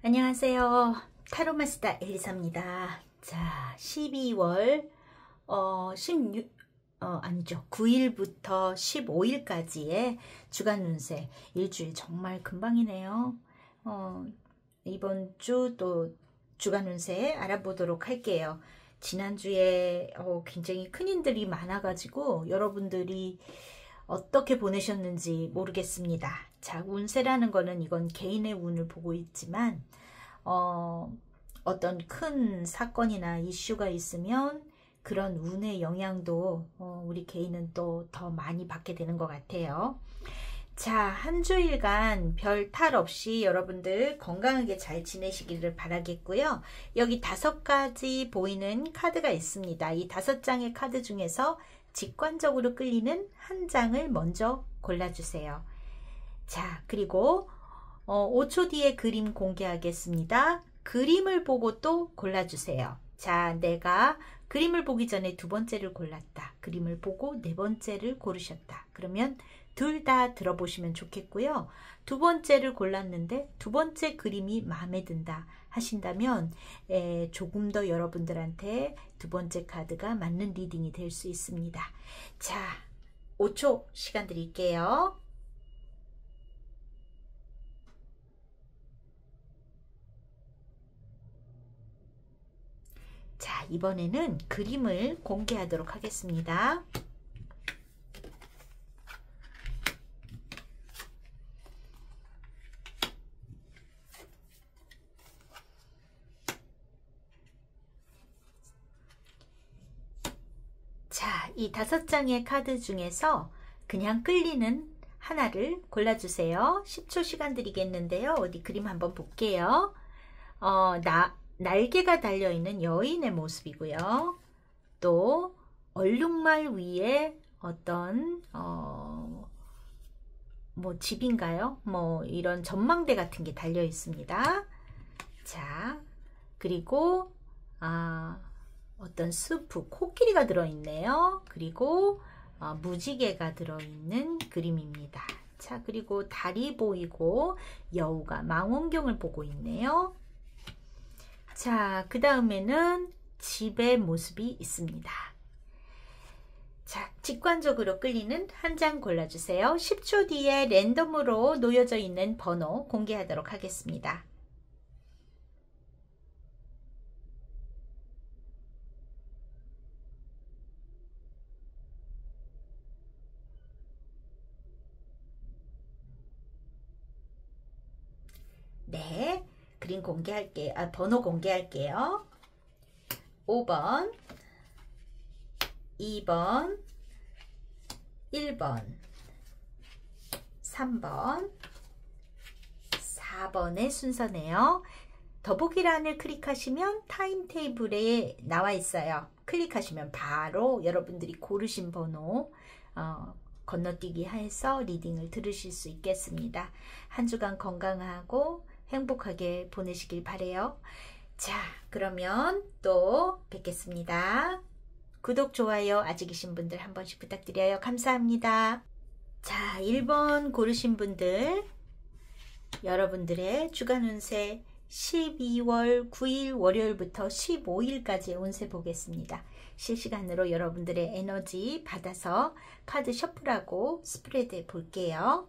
안녕하세요. 타로마스터 엘리사입니다. 자, 12월 9일부터 15일까지의 주간 운세 일주일 정말 금방이네요. 이번 주 또 주간 운세 알아보도록 할게요. 지난주에 굉장히 큰 일들이 많아가지고 여러분들이 어떻게 보내셨는지 모르겠습니다. 자, 운세라는 거는 이건 개인의 운을 보고 있지만 어떤 큰 사건이나 이슈가 있으면 그런 운의 영향도 우리 개인은 또 더 많이 받게 되는 것 같아요. 자, 한 주일간 별 탈 없이 여러분들 건강하게 잘 지내시기를 바라겠고요. 여기 5가지 보이는 카드가 있습니다. 이 5장의 카드 중에서 직관적으로 끌리는 한 장을 먼저 골라주세요. 자, 그리고 5초 뒤에 그림 공개하겠습니다. 그림을 보고 또 골라주세요. 자, 내가 그림을 보기 전에 2번째를 골랐다. 그림을 보고 4번째를 고르셨다. 그러면 둘 다 들어보시면 좋겠고요. 2번째를 골랐는데 2번째 그림이 마음에 든다 하신다면 조금 더 여러분들한테 2번째 카드가 맞는 리딩이 될 수 있습니다. 자, 5초 시간 드릴게요. 자, 이번에는 그림을 공개하도록 하겠습니다. 자, 이 5장의 카드 중에서 그냥 끌리는 하나를 골라주세요. 10초 시간 드리겠는데요. 어디 그림 한번 볼게요. 날개가 달려있는 여인의 모습이고요. 또 얼룩말 위에 어떤 뭐 집인가요? 뭐 이런 전망대 같은 게 달려 있습니다. 자, 그리고 어떤 스프, 코끼리가 들어있네요. 그리고 무지개가 들어있는 그림입니다. 자, 그리고 달이 보이고 여우가 망원경을 보고 있네요. 자, 그 다음에는 집의 모습이 있습니다. 자, 직관적으로 끌리는 한 장 골라주세요. 10초 뒤에 랜덤으로 놓여져 있는 번호 공개하도록 하겠습니다. 네, 그림 공개할게요. 번호 공개할게요. 5번, 2번, 1번, 3번, 4번의 순서네요. 더보기란을 클릭하시면 타임테이블에 나와 있어요. 클릭하시면 바로 여러분들이 고르신 번호 건너뛰기 해서 리딩을 들으실 수 있겠습니다. 한 주간 건강하고 행복하게 보내시길 바래요. 자, 그러면 또 뵙겠습니다. 구독, 좋아요 아직이신 분들 한 번씩 부탁드려요. 감사합니다. 자, 1번 고르신 분들, 여러분들의 주간 운세 12월 9일 월요일부터 15일까지의 운세 보겠습니다. 실시간으로 여러분들의 에너지 받아서 카드 셔플하고 스프레드 볼게요.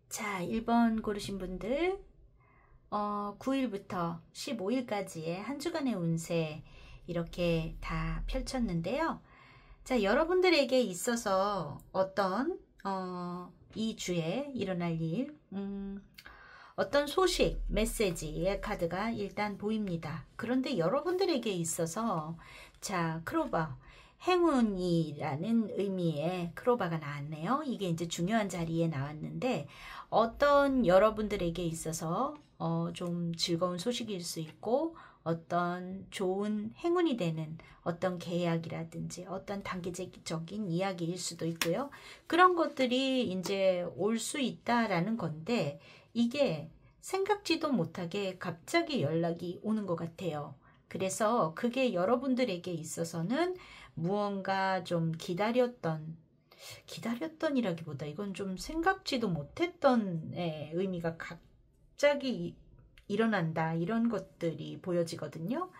자, 1번 고르신 분들 9일부터 15일까지의 한 주간의 운세 이렇게 다 펼쳤는데요. 자, 여러분들에게 있어서 어떤 이 주에 일어날 일, 어떤 소식, 메시지의 카드가 일단 보입니다. 그런데 여러분들에게 있어서 자, 크로바 행운이라는 의미의 크로바가 나왔네요. 이게 이제 중요한 자리에 나왔는데 어떤 여러분들에게 있어서 좀 즐거운 소식일 수 있고 어떤 좋은 행운이 되는 어떤 계약이라든지 어떤 단기적인 이야기일 수도 있고요. 그런 것들이 이제 올 수 있다라는 건데 이게 생각지도 못하게 갑자기 연락이 오는 것 같아요. 그래서 그게 여러분들에게 있어서는 무언가 좀 기다렸던이라기보다 이건 좀 생각지도 못했던 의미가 갑자기 일어난다 이런 것들이 보여지거든요.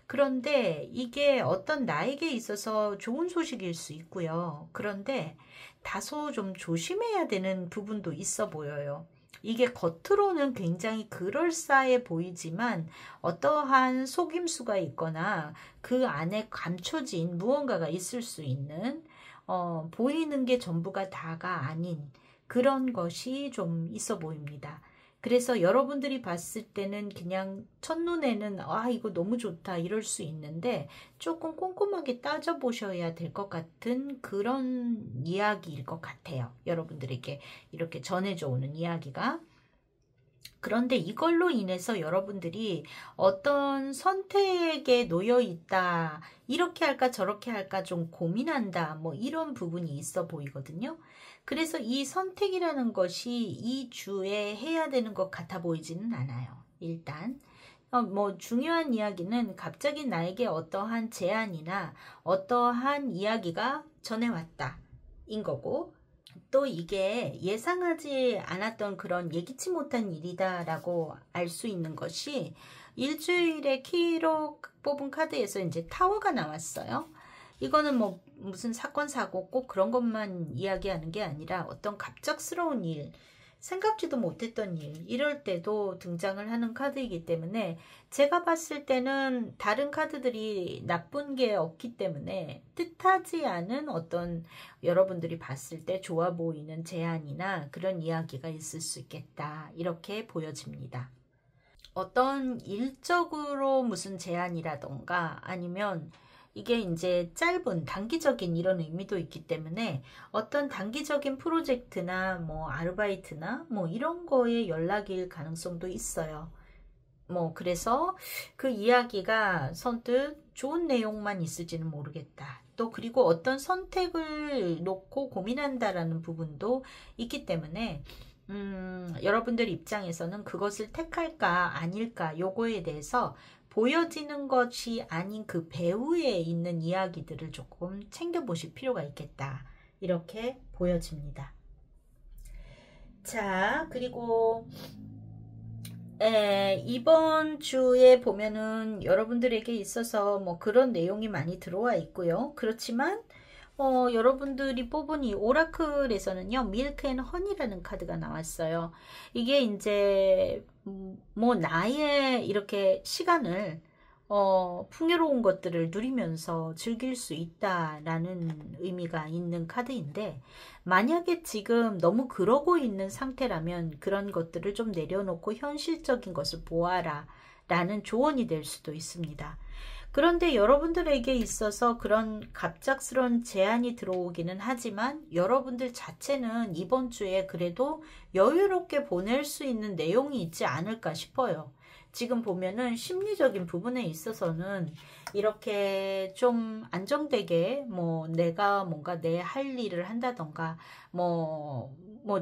그런데 이게 어떤 나에게 있어서 좋은 소식일 수 있고요. 그런데 다소 좀 조심해야 되는 부분도 있어 보여요. 이게 겉으로는 굉장히 그럴싸해 보이지만 어떠한 속임수가 있거나 그 안에 감춰진 무언가가 있을 수 있는 보이는 게 전부가 다가 아닌 그런 것이 좀 있어 보입니다. 그래서 여러분들이 봤을 때는 그냥 첫눈에는 아 이거 너무 좋다 이럴 수 있는데 조금 꼼꼼하게 따져보셔야 될 것 같은 그런 이야기일 것 같아요. 여러분들에게 이렇게 전해져 오는 이야기가. 그런데 이걸로 인해서 여러분들이 어떤 선택에 놓여 있다. 이렇게 할까 저렇게 할까 좀 고민한다. 뭐 이런 부분이 있어 보이거든요. 그래서 이 선택이라는 것이 이 주에 해야 되는 것 같아 보이지는 않아요. 일단 뭐 중요한 이야기는 갑자기 나에게 어떠한 제안이나 어떠한 이야기가 전해왔다 인 거고 또 이게 예상하지 않았던 그런 예기치 못한 일이다라고 알 수 있는 것이 일주일의 키로 뽑은 카드에서 이제 타워가 나왔어요. 이거는 뭐 무슨 사건 사고 꼭 그런 것만 이야기하는 게 아니라 어떤 갑작스러운 일, 생각지도 못했던 일 이럴 때도 등장을 하는 카드이기 때문에 제가 봤을 때는 다른 카드들이 나쁜 게 없기 때문에 뜻하지 않은 어떤 여러분들이 봤을 때 좋아 보이는 제안이나 그런 이야기가 있을 수 있겠다 이렇게 보여집니다. 어떤 일적으로 무슨 제안이라던가 아니면 이게 이제 짧은 단기적인 이런 의미도 있기 때문에 어떤 단기적인 프로젝트나 뭐 아르바이트나 뭐 이런 거에 연락일 가능성도 있어요. 뭐 그래서 그 이야기가 선뜻 좋은 내용만 있을지는 모르겠다. 또 그리고 어떤 선택을 놓고 고민한다라는 부분도 있기 때문에 여러분들 입장에서는 그것을 택할까 아닐까 요거에 대해서 보여지는 것이 아닌 그 배후에 있는 이야기들을 조금 챙겨보실 필요가 있겠다. 이렇게 보여집니다. 자, 그리고 이번 주에 보면은 여러분들에게 있어서 뭐 그런 내용이 많이 들어와 있고요. 그렇지만 여러분들이 뽑은 이 오라클에서는요, 밀크 앤 허니라는 카드가 나왔어요. 이게 이제, 뭐, 나의 이렇게 시간을, 풍요로운 것들을 누리면서 즐길 수 있다라는 의미가 있는 카드인데, 만약에 지금 너무 그러고 있는 상태라면 그런 것들을 좀 내려놓고 현실적인 것을 보아라 라는 조언이 될 수도 있습니다. 그런데 여러분들에게 있어서 그런 갑작스러운 제안이 들어오기는 하지만 여러분들 자체는 이번 주에 그래도 여유롭게 보낼 수 있는 내용이 있지 않을까 싶어요. 지금 보면은 심리적인 부분에 있어서는 이렇게 좀 안정되게 뭐 내가 뭔가 내 할 일을 한다던가 뭐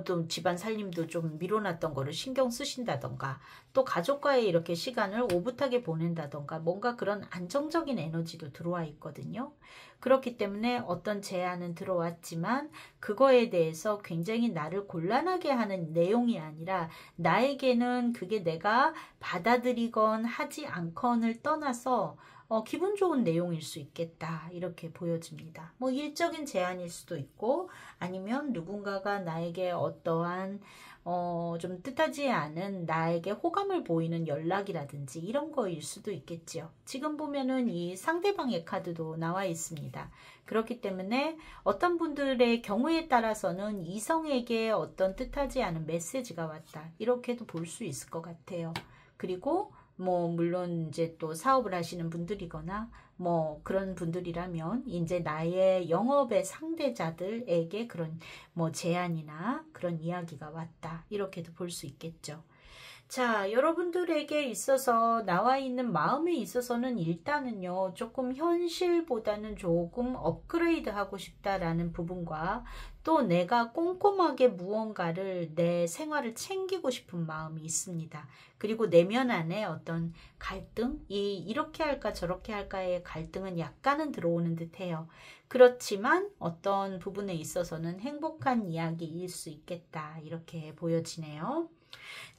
또 집안 살림도 좀 미뤄놨던 거를 신경 쓰신다던가 또 가족과의 이렇게 시간을 오붓하게 보낸다던가 뭔가 그런 안정적인 에너지도 들어와 있거든요. 그렇기 때문에 어떤 제안은 들어왔지만 그거에 대해서 굉장히 나를 곤란하게 하는 내용이 아니라 나에게는 그게 내가 받아들이건 하지 않건을 떠나서 기분 좋은 내용일 수 있겠다 이렇게 보여집니다. 뭐 일적인 제안일 수도 있고 아니면 누군가가 나에게 어떠한 좀 뜻하지 않은 나에게 호감을 보이는 연락이라든지 이런 거일 수도 있겠지요. 지금 보면은 이 상대방의 카드도 나와 있습니다. 그렇기 때문에 어떤 분들의 경우에 따라서는 이성에게 어떤 뜻하지 않은 메시지가 왔다 이렇게도 볼 수 있을 것 같아요. 그리고 뭐 물론 이제 또 사업을 하시는 분들이거나 뭐 그런 분들이라면 이제 나의 영업의 상대자들에게 그런 뭐 제안이나 그런 이야기가 왔다 이렇게도 볼 수 있겠죠. 자, 여러분들에게 있어서 나와 있는 마음에 있어서는 일단은요, 조금 현실보다는 조금 업그레이드 하고 싶다라는 부분과 또 내가 꼼꼼하게 무언가를 내 생활을 챙기고 싶은 마음이 있습니다. 그리고 내면 안에 어떤 갈등, 이렇게 할까 저렇게 할까의 갈등은 약간은 들어오는 듯해요. 그렇지만 어떤 부분에 있어서는 행복한 이야기일 수 있겠다 이렇게 보여지네요.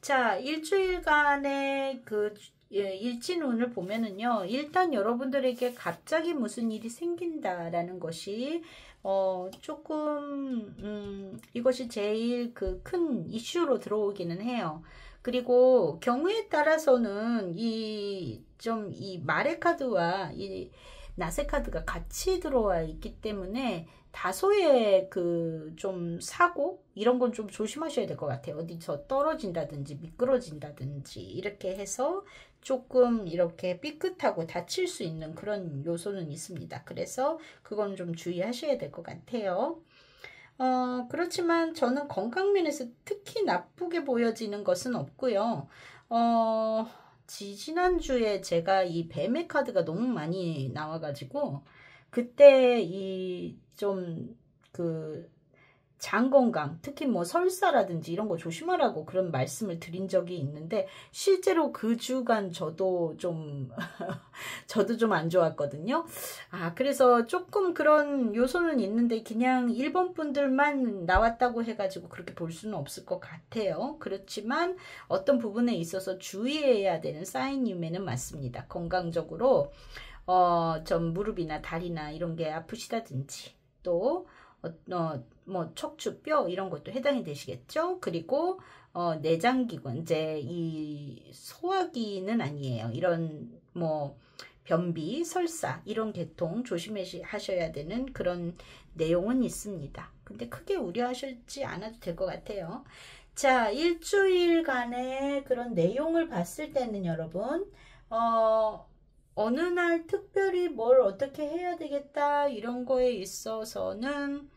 자, 일주일간의 그 일진운을 보면은요, 일단 여러분들에게 갑자기 무슨 일이 생긴다라는 것이 조금 이것이 제일 그 큰 이슈로 들어오기는 해요. 그리고 경우에 따라서는 이 말의 카드와 이 낫의 카드가 같이 들어와 있기 때문에 다소의 그 좀 사고 이런 건 좀 조심하셔야 될 것 같아요. 어디서 떨어진다든지 미끄러진다든지 이렇게 해서 조금 이렇게 삐끗하고 다칠 수 있는 그런 요소는 있습니다. 그래서 그건 좀 주의하셔야 될 것 같아요. 그렇지만 저는 건강면에서 특히 나쁘게 보여지는 것은 없고요. 지난주에 제가 이 뱀의 카드가 너무 많이 나와가지고 그때 장 건강, 특히 뭐 설사라든지 이런 거 조심하라고 그런 말씀을 드린 적이 있는데 실제로 그 주간 저도 좀 안 좋았거든요. 그래서 조금 그런 요소는 있는데 그냥 일본 분들만 나왔다고 해가지고 그렇게 볼 수는 없을 것 같아요. 그렇지만 어떤 부분에 있어서 주의해야 되는 사인임에는 맞습니다. 건강적으로 좀 무릎이나 다리나 이런 게 아프시다든지 또 뭐 척추, 뼈 이런 것도 해당이 되시겠죠. 그리고 내장기관 이제 이 소화기는 아니에요. 이런 뭐 변비, 설사 이런 계통 조심하셔야 되는 그런 내용은 있습니다. 근데 크게 우려하시지 않아도 될 것 같아요. 자, 일주일간의 그런 내용을 봤을 때는 여러분 어느 날 특별히 뭘 어떻게 해야 되겠다 이런 거에 있어서는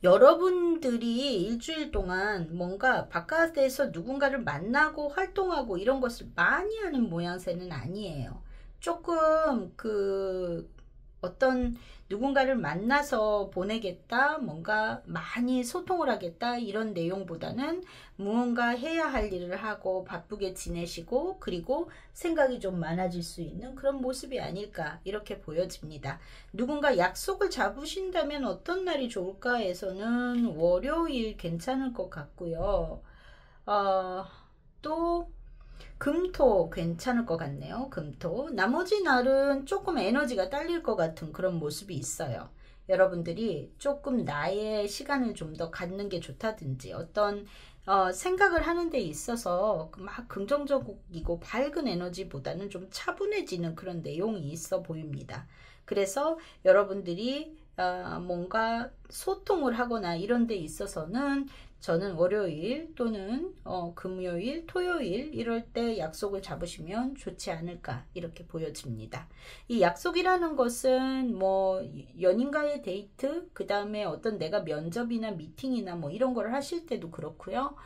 여러분들이 일주일 동안 뭔가 바깥에서 누군가를 만나고 활동하고 이런 것을 많이 하는 모양새는 아니에요. 조금 어떤 누군가를 만나서 보내겠다, 뭔가 많이 소통을 하겠다 이런 내용보다는 무언가 해야 할 일을 하고 바쁘게 지내시고 그리고 생각이 좀 많아질 수 있는 그런 모습이 아닐까 이렇게 보여집니다. 누군가 약속을 잡으신다면 어떤 날이 좋을까에서는 월요일 괜찮을 것 같고요. 또 금토 괜찮을 것 같네요. 금토. 나머지 날은 조금 에너지가 딸릴 것 같은 그런 모습이 있어요. 여러분들이 조금 나의 시간을 좀 더 갖는 게 좋다든지 어떤 생각을 하는 데 있어서 막 긍정적이고 밝은 에너지보다는 좀 차분해지는 그런 내용이 있어 보입니다. 그래서 여러분들이 뭔가 소통을 하거나 이런 데 있어서는 저는 월요일 또는 금요일, 토요일 이럴 때 약속을 잡으시면 좋지 않을까 이렇게 보여집니다. 이 약속이라는 것은 뭐 연인과의 데이트, 그 다음에 어떤 내가 면접이나 미팅이나 뭐 이런 걸 하실 때도 그렇고요.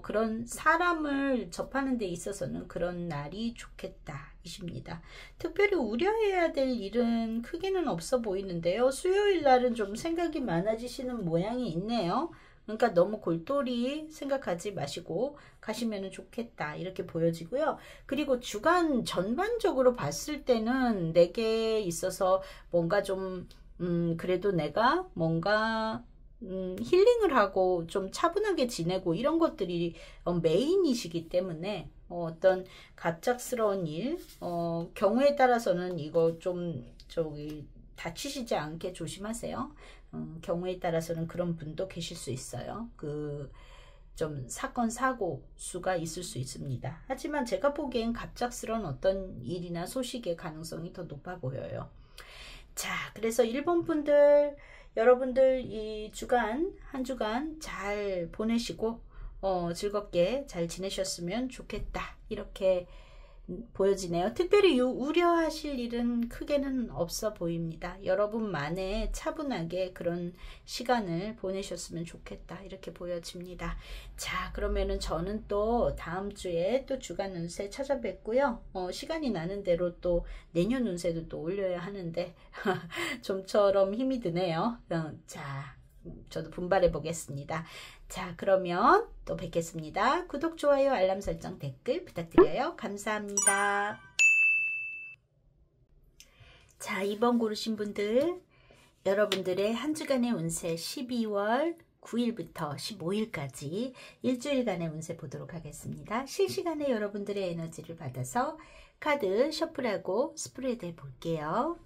그런 사람을 접하는 데 있어서는 그런 날이 좋겠다 이십니다. 특별히 우려해야 될 일은 크게는 없어 보이는데요. 수요일 날은 좀 생각이 많아지시는 모양이 있네요. 그러니까 너무 골똘히 생각하지 마시고 가시면 좋겠다 이렇게 보여지고요. 그리고 주간 전반적으로 봤을 때는 내게 있어서 뭔가 좀 그래도 내가 뭔가 힐링을 하고 좀 차분하게 지내고 이런 것들이 메인이시기 때문에 어떤 갑작스러운 일 경우에 따라서는 이거 좀 다치시지 않게 조심하세요. 경우에 따라서는 그런 분도 계실 수 있어요. 좀 사건 사고 수가 있을 수 있습니다. 하지만 제가 보기엔 갑작스러운 어떤 일이나 소식의 가능성이 더 높아 보여요. 자, 그래서 일본 분들 여러분들 이 주간 한 주간 잘 보내시고 즐겁게 잘 지내셨으면 좋겠다 이렇게 보여지네요. 특별히 우려하실 일은 크게는 없어 보입니다. 여러분만의 차분하게 그런 시간을 보내셨으면 좋겠다 이렇게 보여집니다. 자, 그러면은 저는 또 다음 주에 또 주간 운세 찾아뵙고요. 시간이 나는 대로 또 내년 운세도 또 올려야 하는데 좀처럼 힘이 드네요. 자, 저도 분발해 보겠습니다. 자, 그러면 또 뵙겠습니다. 구독, 좋아요, 알람 설정, 댓글 부탁드려요. 감사합니다. 자, 2번 고르신 분들 여러분들의 한 주간의 운세 12월 9일부터 15일까지 일주일간의 운세 보도록 하겠습니다. 실시간에 여러분들의 에너지를 받아서 카드 셔플하고 스프레드 해 볼게요.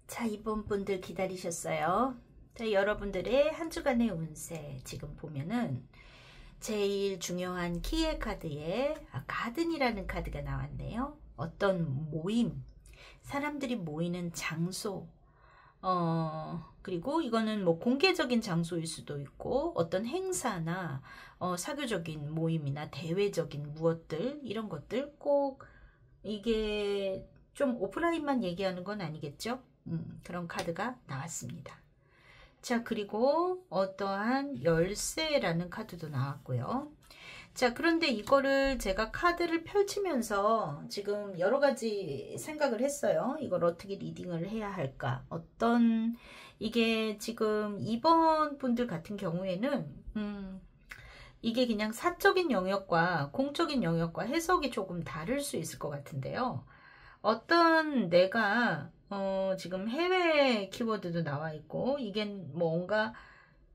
자, 이번 분들 기다리셨어요. 자, 여러분들의 한 주간의 운세 지금 보면은 제일 중요한 키의 카드에 가든이라는 카드가 나왔네요. 어떤 모임, 사람들이 모이는 장소, 그리고 이거는 뭐 공개적인 장소일 수도 있고 어떤 행사나 사교적인 모임이나 대외적인 무엇들 이런 것들 꼭 이게 좀 오프라인만 얘기하는 건 아니겠죠? 그런 카드가 나왔습니다. 자, 그리고 어떠한 열쇠라는 카드도 나왔고요. 자, 그런데 이거를 제가 카드를 펼치면서 지금 여러 가지 생각을 했어요. 이걸 어떻게 리딩을 해야 할까? 이게 지금 2번 분들 같은 경우에는 이게 그냥 사적인 영역과 공적인 영역과 해석이 조금 다를 수 있을 것 같은데요. 어떤 내가 지금 해외 키워드도 나와 있고 이게 뭔가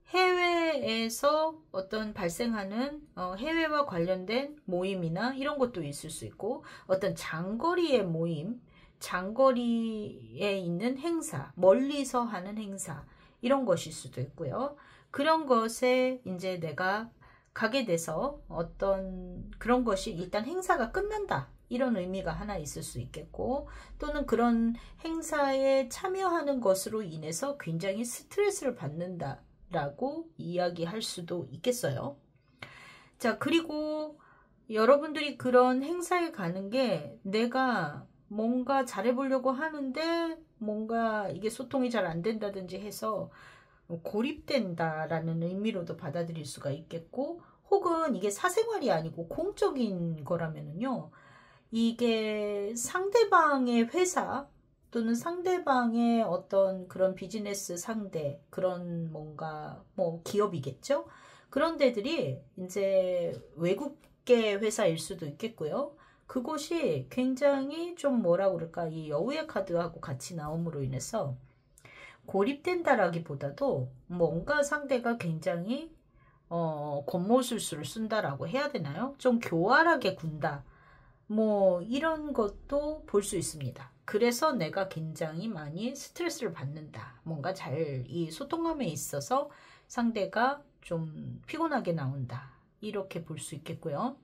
해외에서 어떤 발생하는 해외와 관련된 모임이나 이런 것도 있을 수 있고 어떤 장거리의 모임, 장거리에 있는 행사, 멀리서 하는 행사 이런 것일 수도 있고요. 그런 것에 이제 내가 가게 돼서 어떤 그런 것이 일단 행사가 끝난다. 이런 의미가 하나 있을 수 있겠고, 또는 그런 행사에 참여하는 것으로 인해서 굉장히 스트레스를 받는다라고 이야기할 수도 있겠어요. 자, 그리고 여러분들이 그런 행사에 가는 게 내가 뭔가 잘해보려고 하는데 뭔가 이게 소통이 잘 안 된다든지 해서 고립된다라는 의미로도 받아들일 수가 있겠고, 혹은 이게 사생활이 아니고 공적인 거라면은요, 이게 상대방의 회사 또는 상대방의 어떤 그런 비즈니스 상대, 그런 뭔가 뭐 기업이겠죠? 그런 데들이 이제 외국계 회사일 수도 있겠고요. 그곳이 굉장히 좀 뭐라 그럴까, 이 여우의 카드하고 같이 나옴으로 인해서 고립된다라기보다도 뭔가 상대가 굉장히 겉모술수를 쓴다라고 해야 되나요? 좀 교활하게 군다. 뭐 이런 것도 볼 수 있습니다. 그래서 내가 굉장히 많이 스트레스를 받는다. 뭔가 잘 이 소통함에 있어서 상대가 좀 피곤하게 나온다. 이렇게 볼 수 있겠고요.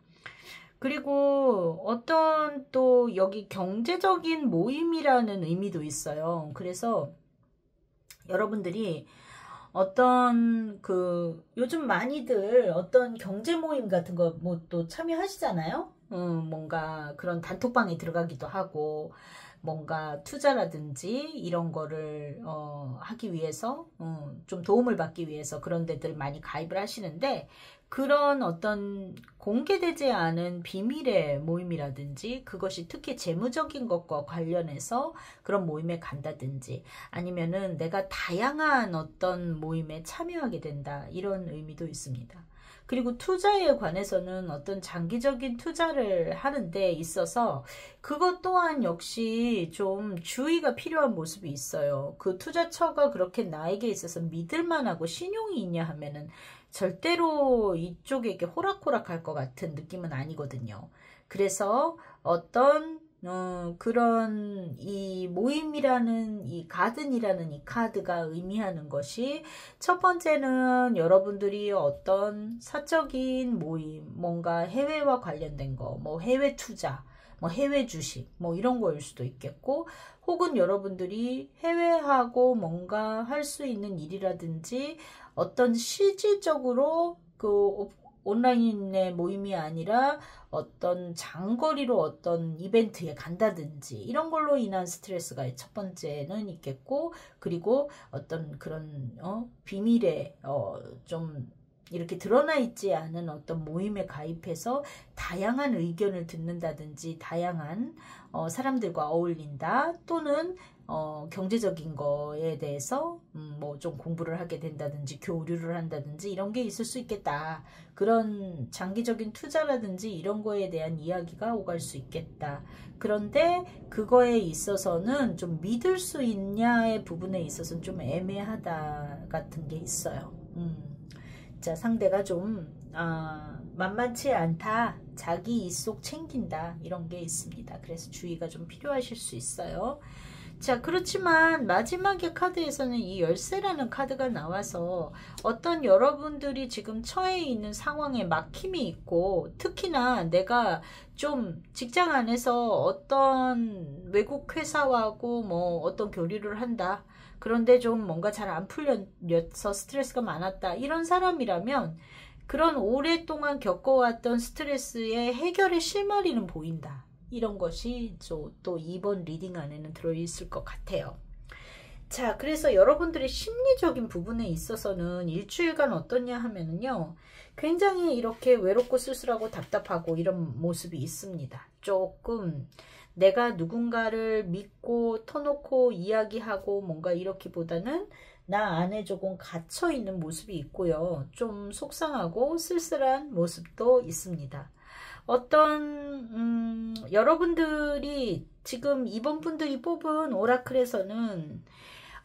그리고 어떤 또 여기 경제적인 모임이라는 의미도 있어요. 그래서 여러분들이 어떤 요즘 많이들 어떤 경제 모임 같은 거 뭐 또 참여하시잖아요. 뭔가 그런 단톡방에 들어가기도 하고, 뭔가 투자라든지 이런 거를 하기 위해서 좀 도움을 받기 위해서 그런 데들 많이 가입을 하시는데, 그런 어떤 공개되지 않은 비밀의 모임이라든지, 그것이 특히 재무적인 것과 관련해서 그런 모임에 간다든지, 아니면은 내가 다양한 어떤 모임에 참여하게 된다, 이런 의미도 있습니다. 그리고 투자에 관해서는 어떤 장기적인 투자를 하는 데 있어서 그것 또한 역시 좀 주의가 필요한 모습이 있어요. 그 투자처가 그렇게 나에게 있어서 믿을만하고 신용이 있냐 하면은 절대로 이쪽에게 호락호락할 것 같은 느낌은 아니거든요. 그래서 어떤 그런 이 모임이라는 이 가든이라는 이 카드가 의미하는 것이, 첫 번째는 여러분들이 어떤 사적인 모임, 뭔가 해외와 관련된 거, 뭐 해외 투자, 뭐 해외 주식, 뭐 이런 거일 수도 있겠고, 혹은 여러분들이 해외하고 뭔가 할 수 있는 일이라든지 어떤 실질적으로 온라인의 모임이 아니라 어떤 장거리로 어떤 이벤트에 간다든지 이런 걸로 인한 스트레스가 첫 번째는 있겠고, 그리고 어떤 그런 비밀에 좀 이렇게 드러나 있지 않은 어떤 모임에 가입해서 다양한 의견을 듣는다든지 다양한 사람들과 어울린다, 또는 경제적인 거에 대해서 뭐 좀 공부를 하게 된다든지 교류를 한다든지 이런 게 있을 수 있겠다. 그런 장기적인 투자라든지 이런 거에 대한 이야기가 오갈 수 있겠다. 그런데 그거에 있어서는 좀 믿을 수 있냐의 부분에 있어서는 좀 애매하다 같은 게 있어요. 자, 상대가 좀 만만치 않다, 자기 이속 챙긴다, 이런 게 있습니다. 그래서 주의가 좀 필요하실 수 있어요. 자, 그렇지만 마지막의 카드에서는 이 열쇠라는 카드가 나와서 어떤 여러분들이 지금 처해 있는 상황에 막힘이 있고, 특히나 내가 좀 직장 안에서 어떤 외국 회사하고 뭐 어떤 교류를 한다, 그런데 좀 뭔가 잘 안 풀려서 스트레스가 많았다, 이런 사람이라면 그런 오랫동안 겪어왔던 스트레스의 해결의 실마리는 보인다. 이런 것이 또 이번 리딩 안에는 들어있을 것 같아요. 자, 그래서 여러분들의 심리적인 부분에 있어서는 일주일간 어떠냐 하면은요, 굉장히 이렇게 외롭고 쓸쓸하고 답답하고 이런 모습이 있습니다. 조금 내가 누군가를 믿고 터놓고 이야기하고 뭔가 이렇기보다는 나 안에 조금 갇혀있는 모습이 있고요. 좀 속상하고 쓸쓸한 모습도 있습니다. 어떤 여러분들이 지금 이번 분들이 뽑은 오라클에서는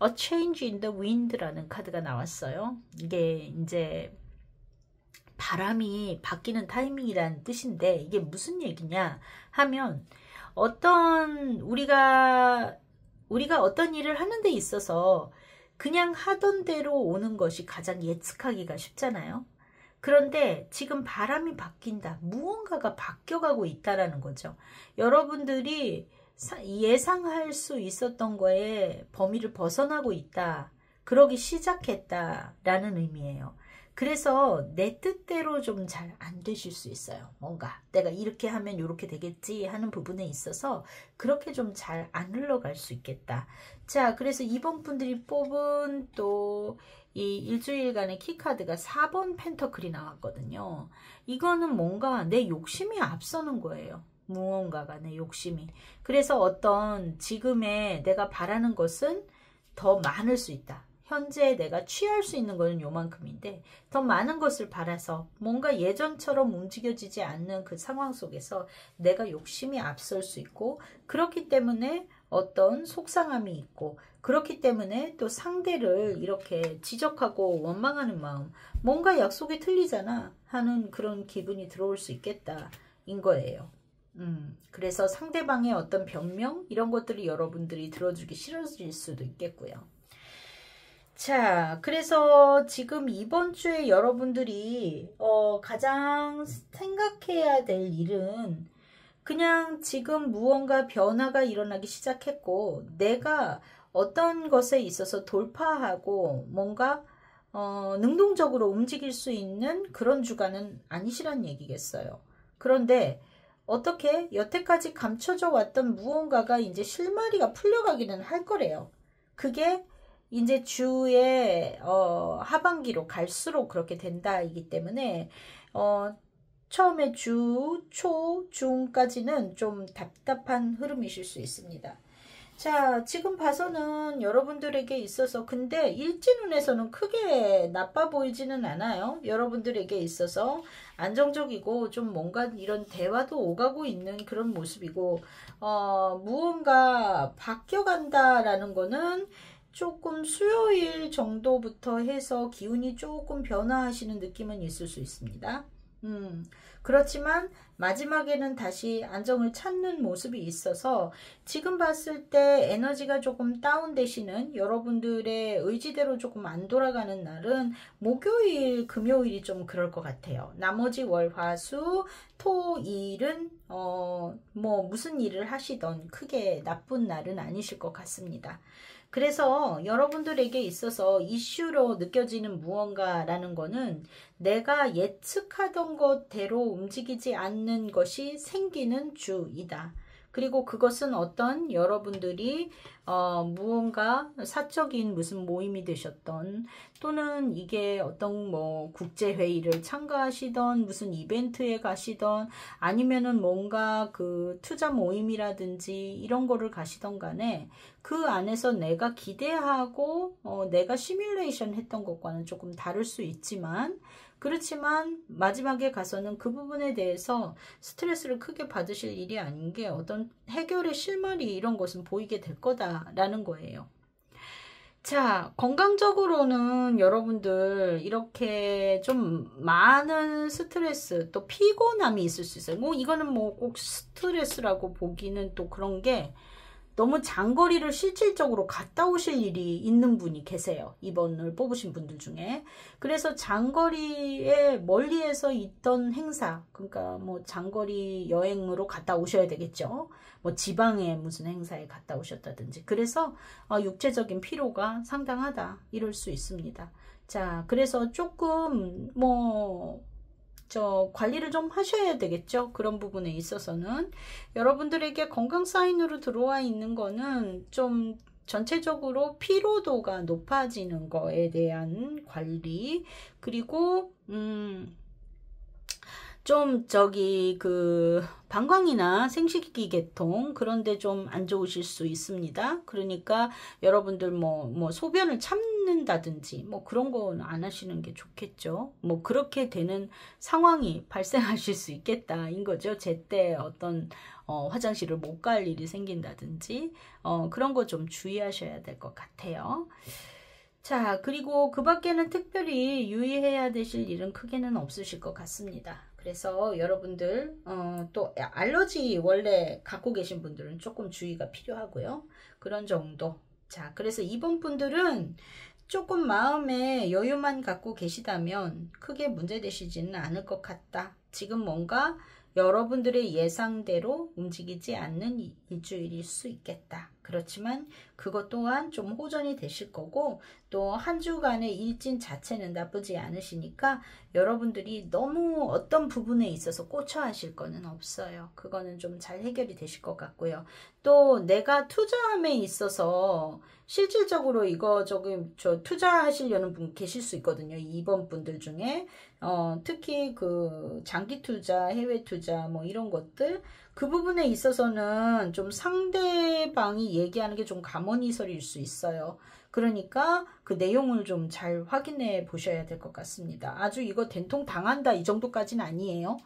A Change in the Wind라는 카드가 나왔어요. 이게 이제 바람이 바뀌는 타이밍이라는 뜻인데, 이게 무슨 얘기냐 하면 우리가 어떤 일을 하는 데 있어서 그냥 하던 대로 오는 것이 가장 예측하기가 쉽잖아요. 그런데 지금 바람이 바뀐다. 무언가가 바뀌어가고 있다라는 거죠. 여러분들이 예상할 수 있었던 거에 범위를 벗어나고 있다. 그러기 시작했다라는 의미예요. 그래서 내 뜻대로 좀 잘 안 되실 수 있어요. 뭔가 내가 이렇게 하면 이렇게 되겠지 하는 부분에 있어서 그렇게 좀 잘 안 흘러갈 수 있겠다. 자, 그래서 이번 분들이 뽑은 또 이 일주일간의 키카드가 4번 펜터클이 나왔거든요. 이거는 뭔가 내 욕심이 앞서는 거예요. 무언가가 내 욕심이. 그래서 어떤 지금의 내가 바라는 것은 더 많을 수 있다. 현재 내가 취할 수 있는 것은 요만큼인데 더 많은 것을 바라서 뭔가 예전처럼 움직여지지 않는 그 상황 속에서 내가 욕심이 앞설 수 있고, 그렇기 때문에 어떤 속상함이 있고, 그렇기 때문에 또 상대를 이렇게 지적하고 원망하는 마음, 뭔가 약속이 틀리잖아 하는 그런 기분이 들어올 수 있겠다 인 거예요. 그래서 상대방의 어떤 변명 이런 것들이 여러분들이 들어주기 싫어질 수도 있겠고요. 자, 그래서 지금 이번 주에 여러분들이 가장 생각해야 될 일은 그냥 지금 무언가 변화가 일어나기 시작했고, 내가 어떤 것에 있어서 돌파하고 뭔가 능동적으로 움직일 수 있는 그런 주간은 아니시란 얘기겠어요. 그런데 어떻게 여태까지 감춰져 왔던 무언가가 이제 실마리가 풀려가기는 할 거래요. 그게 이제 주의 하반기로 갈수록 그렇게 된다이기 때문에 처음에 주, 초, 중까지는 좀 답답한 흐름이실 수 있습니다. 자, 지금 봐서는 여러분들에게 있어서 근데 일진운에서는 크게 나빠 보이지는 않아요. 여러분들에게 있어서 안정적이고 좀 뭔가 이런 대화도 오가고 있는 그런 모습이고, 무언가 바뀌어간다라는 거는 조금 수요일 정도부터 해서 기운이 조금 변화하시는 느낌은 있을 수 있습니다. 그렇지만 마지막에는 다시 안정을 찾는 모습이 있어서 지금 봤을 때 에너지가 조금 다운되시는, 여러분들의 의지대로 조금 안 돌아가는 날은 목요일, 금요일이 좀 그럴 것 같아요. 나머지 월, 화, 수, 토, 일은 뭐 무슨 일을 하시던 크게 나쁜 날은 아니실 것 같습니다. 그래서 여러분들에게 있어서 이슈로 느껴지는 무언가라는 거는 내가 예측하던 것대로 움직이지 않는 것이 생기는 주이다. 그리고 그것은 어떤 여러분들이 무언가 사적인 무슨 모임이 되셨던, 또는 이게 어떤 뭐 국제회의를 참가하시던, 무슨 이벤트에 가시던, 아니면은 뭔가 그 투자 모임이라든지 이런 거를 가시던 간에 그 안에서 내가 기대하고 내가 시뮬레이션 했던 것과는 조금 다를 수 있지만, 그렇지만 마지막에 가서는 그 부분에 대해서 스트레스를 크게 받으실 일이 아닌 게 어떤 해결의 실마리 이런 것은 보이게 될 거다라는 거예요. 자, 건강적으로는 여러분들 이렇게 좀 많은 스트레스, 또 피곤함이 있을 수 있어요. 뭐 이거는 뭐 꼭 스트레스라고 보기는 또 그런 게, 너무 장거리를 실질적으로 갔다 오실 일이 있는 분이 계세요. 이번을 뽑으신 분들 중에. 그래서 장거리에 멀리에서 있던 행사, 그러니까 뭐 장거리 여행으로 갔다 오셔야 되겠죠. 뭐 지방에 무슨 행사에 갔다 오셨다든지. 그래서 육체적인 피로가 상당하다, 이럴 수 있습니다. 자, 그래서 조금 관리를 좀 하셔야 되겠죠. 그런 부분에 있어서는 여러분들에게 건강 사인으로 들어와 있는 거는 좀 전체적으로 피로도가 높아지는 거에 대한 관리, 그리고 좀 방광이나 생식기 계통 그런데 좀 안 좋으실 수 있습니다. 그러니까 여러분들 뭐 소변을 참는다든지 뭐 그런 건 안 하시는 게 좋겠죠. 뭐 그렇게 되는 상황이 발생하실 수 있겠다인 거죠. 제때 어떤 화장실을 못 갈 일이 생긴다든지 그런 거 좀 주의하셔야 될 것 같아요. 자, 그리고 그 밖에는 특별히 유의해야 되실 일은 크게는 없으실 것 같습니다. 그래서 여러분들 또 알러지 원래 갖고 계신 분들은 조금 주의가 필요하고요. 그런 정도. 자, 그래서 이번 분들은 조금 마음에 여유만 갖고 계시다면 크게 문제되시지는 않을 것 같다. 지금 뭔가 여러분들의 예상대로 움직이지 않는 일주일일 수 있겠다. 그렇지만 그것 또한 좀 호전이 되실 거고, 또 한 주간의 일진 자체는 나쁘지 않으시니까 여러분들이 너무 어떤 부분에 있어서 꽂혀 하실 거는 없어요. 그거는 좀 잘 해결이 되실 것 같고요. 또 내가 투자함에 있어서 실질적으로 이거 저 투자하시려는 분 계실 수 있거든요. 이번 분들 중에 특히 그 장기 투자, 해외 투자 뭐 이런 것들, 그 부분에 있어서는 좀 상대방이 얘기하는 게 좀 가머니설일 수 있어요. 그러니까 그 내용을 좀 잘 확인해 보셔야 될 것 같습니다. 아주 이거 된통 당한다 이 정도까지는 아니에요.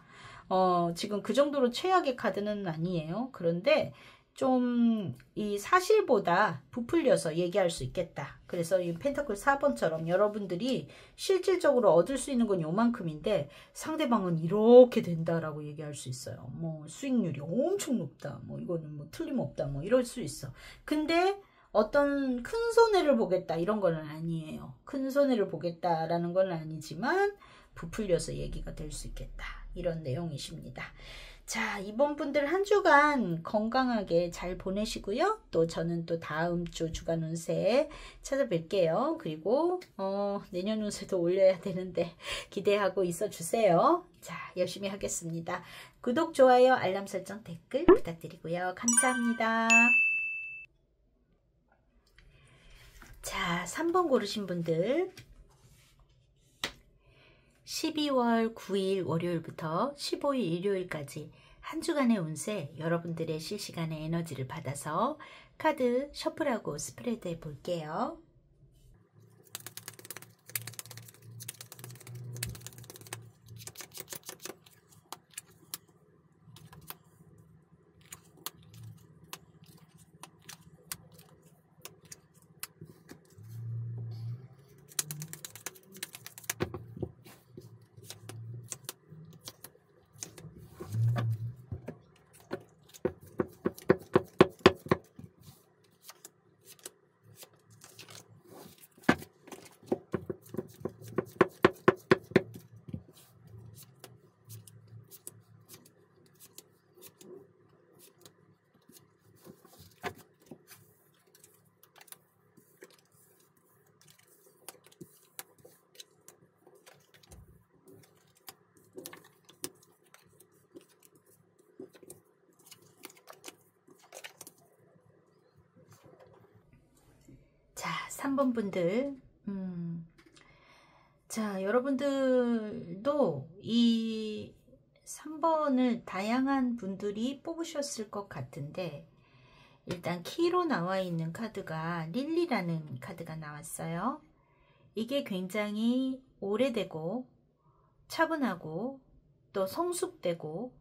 지금 그 정도로 최악의 카드는 아니에요. 그런데 좀 이 사실보다 부풀려서 얘기할 수 있겠다. 그래서 이 펜타클 4번처럼 여러분들이 실질적으로 얻을 수 있는 건 요만큼인데 상대방은 이렇게 된다라고 얘기할 수 있어요. 뭐 수익률이 엄청 높다. 뭐 이거는 뭐 틀림없다. 뭐 이럴 수 있어. 근데 어떤 큰 손해를 보겠다 이런 건 아니에요. 큰 손해를 보겠다라는 건 아니지만 부풀려서 얘기가 될 수 있겠다. 이런 내용이십니다. 자, 이번 분들 한 주간 건강하게 잘 보내시고요. 또 저는 또 다음 주 주간 운세 찾아뵐게요. 그리고 내년 운세도 올려야 되는데 기대하고 있어 주세요. 자, 열심히 하겠습니다. 구독, 좋아요, 알람 설정, 댓글 부탁드리고요. 감사합니다. 자, 3번 고르신 분들 12월 9일 월요일부터 15일 일요일까지 한 주간의 운세, 여러분들의 실시간의 에너지를 받아서 카드 셔플하고 스프레드 해 볼게요. 자, 3번 분들, 자, 여러분들도 이 3번을 다양한 분들이 뽑으셨을 것 같은데, 일단 키로 나와 있는 카드가 릴리라는 카드가 나왔어요. 이게 굉장히 오래되고 차분하고 또 성숙되고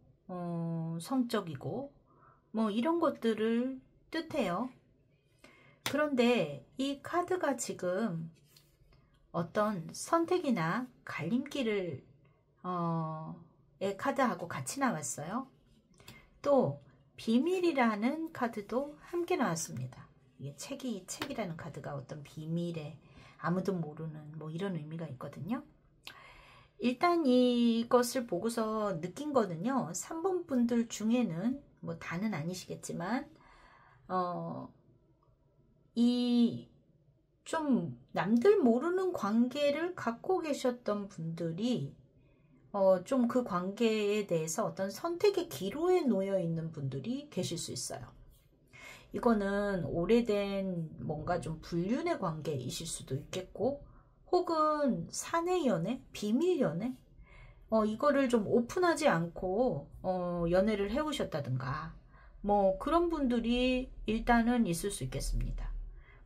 성적이고 뭐 이런 것들을 뜻해요. 그런데 이 카드가 지금 어떤 선택이나 갈림길을 카드하고 같이 나왔어요. 또 비밀이라는 카드도 함께 나왔습니다. 이게 책이라는 카드가 어떤 비밀에 아무도 모르는 뭐 이런 의미가 있거든요. 일단 이것을 보고서 느낀 거는요. 3번 분들 중에는 뭐 다는 아니시겠지만 이 좀 남들 모르는 관계를 갖고 계셨던 분들이 좀 그 관계에 대해서 어떤 선택의 기로에 놓여 있는 분들이 계실 수 있어요. 이거는 오래된 뭔가 좀 불륜의 관계이실 수도 있겠고, 혹은 사내 연애, 비밀 연애, 이거를 좀 오픈하지 않고 연애를 해오셨다든가 뭐 그런 분들이 일단은 있을 수 있겠습니다.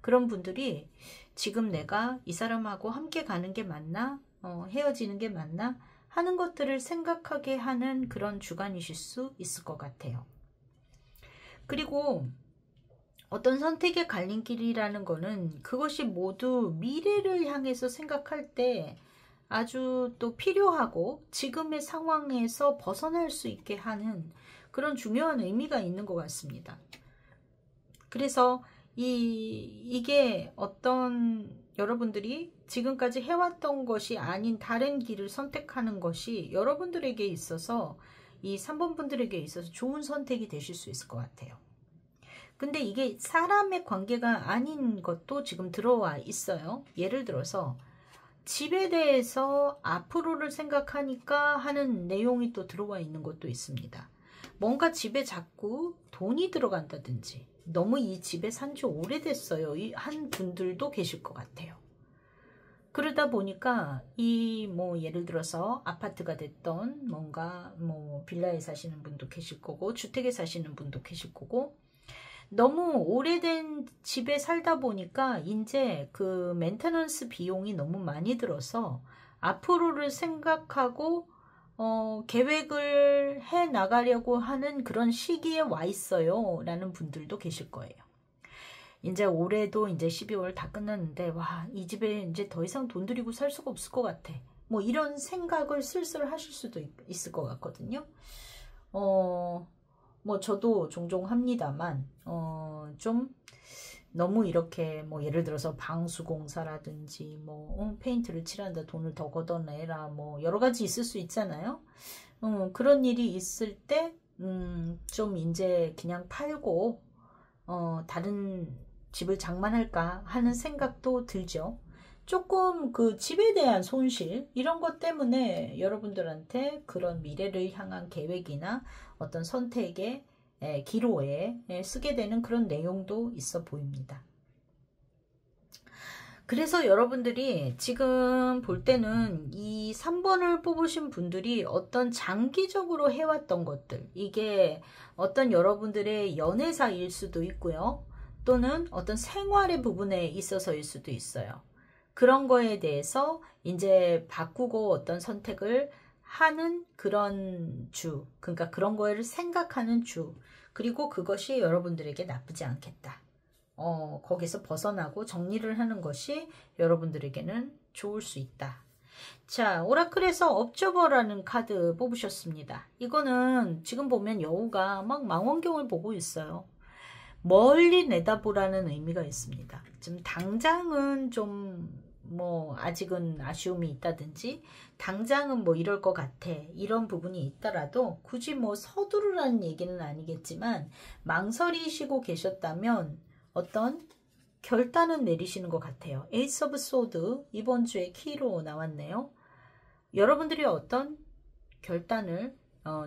그런 분들이 지금 내가 이 사람하고 함께 가는 게 맞나, 헤어지는 게 맞나 하는 것들을 생각하게 하는 그런 주간이실 수 있을 것 같아요. 그리고 어떤 선택의 갈림길이라는 거는 그것이 모두 미래를 향해서 생각할 때 아주 또 필요하고 지금의 상황에서 벗어날 수 있게 하는 그런 중요한 의미가 있는 것 같습니다. 그래서 이게 어떤 여러분들이 지금까지 해왔던 것이 아닌 다른 길을 선택하는 것이 여러분들에게 있어서 이 3번 분들에게 있어서 좋은 선택이 되실 수 있을 것 같아요. 근데 이게 사람의 관계가 아닌 것도 지금 들어와 있어요. 예를 들어서 집에 대해서 앞으로를 생각하니까 하는 내용이 또 들어와 있는 것도 있습니다. 뭔가 집에 자꾸 돈이 들어간다든지 너무 이 집에 산지 오래됐어요. 이 한 분들도 계실 것 같아요. 그러다 보니까 이 뭐 예를 들어서 아파트가 됐던 뭔가 뭐 빌라에 사시는 분도 계실 거고 주택에 사시는 분도 계실 거고 너무 오래된 집에 살다 보니까 이제 그 메인테넌스 비용이 너무 많이 들어서 앞으로를 생각하고 계획을 해 나가려고 하는 그런 시기에 와 있어요 라는 분들도 계실 거예요. 이제 올해도 이제 12월 다 끝났는데 와, 이 집에 이제 더 이상 돈 들이고 살 수가 없을 것 같아. 뭐 이런 생각을 슬슬 하실 수도 있을 것 같거든요. 뭐 저도 종종 합니다만 좀 너무 이렇게 뭐 예를 들어서 방수공사라든지 뭐 페인트를 칠한다 돈을 더 걷어내라 뭐 여러 가지 있을 수 있잖아요. 그런 일이 있을 때 좀 이제 그냥 팔고 다른 집을 장만할까 하는 생각도 들죠. 조금 그 집에 대한 손실 이런 것 때문에 여러분들한테 그런 미래를 향한 계획이나 어떤 선택의 기로에 쓰게 되는 그런 내용도 있어 보입니다. 그래서 여러분들이 지금 볼 때는 이 3번을 뽑으신 분들이 어떤 장기적으로 해왔던 것들, 이게 어떤 여러분들의 연애사일 수도 있고요. 또는 어떤 생활의 부분에 있어서일 수도 있어요. 그런 거에 대해서 이제 바꾸고 어떤 선택을 하는 그런 주, 그러니까 그런 거를 생각하는 주, 그리고 그것이 여러분들에게 나쁘지 않겠다. 거기서 벗어나고 정리를 하는 것이 여러분들에게는 좋을 수 있다. 자, 오라클에서 업저버라는 카드 뽑으셨습니다. 이거는 지금 보면 여우가 막 망원경을 보고 있어요. 멀리 내다보라는 의미가 있습니다. 지금 당장은 좀 뭐 아직은 아쉬움이 있다든지 당장은 뭐 이럴 것 같아 이런 부분이 있더라도 굳이 뭐 서두르라는 얘기는 아니겠지만 망설이시고 계셨다면 어떤 결단은 내리시는 것 같아요. 에이스 오브 소드 이번 주에 키로 나왔네요. 여러분들이 어떤 결단을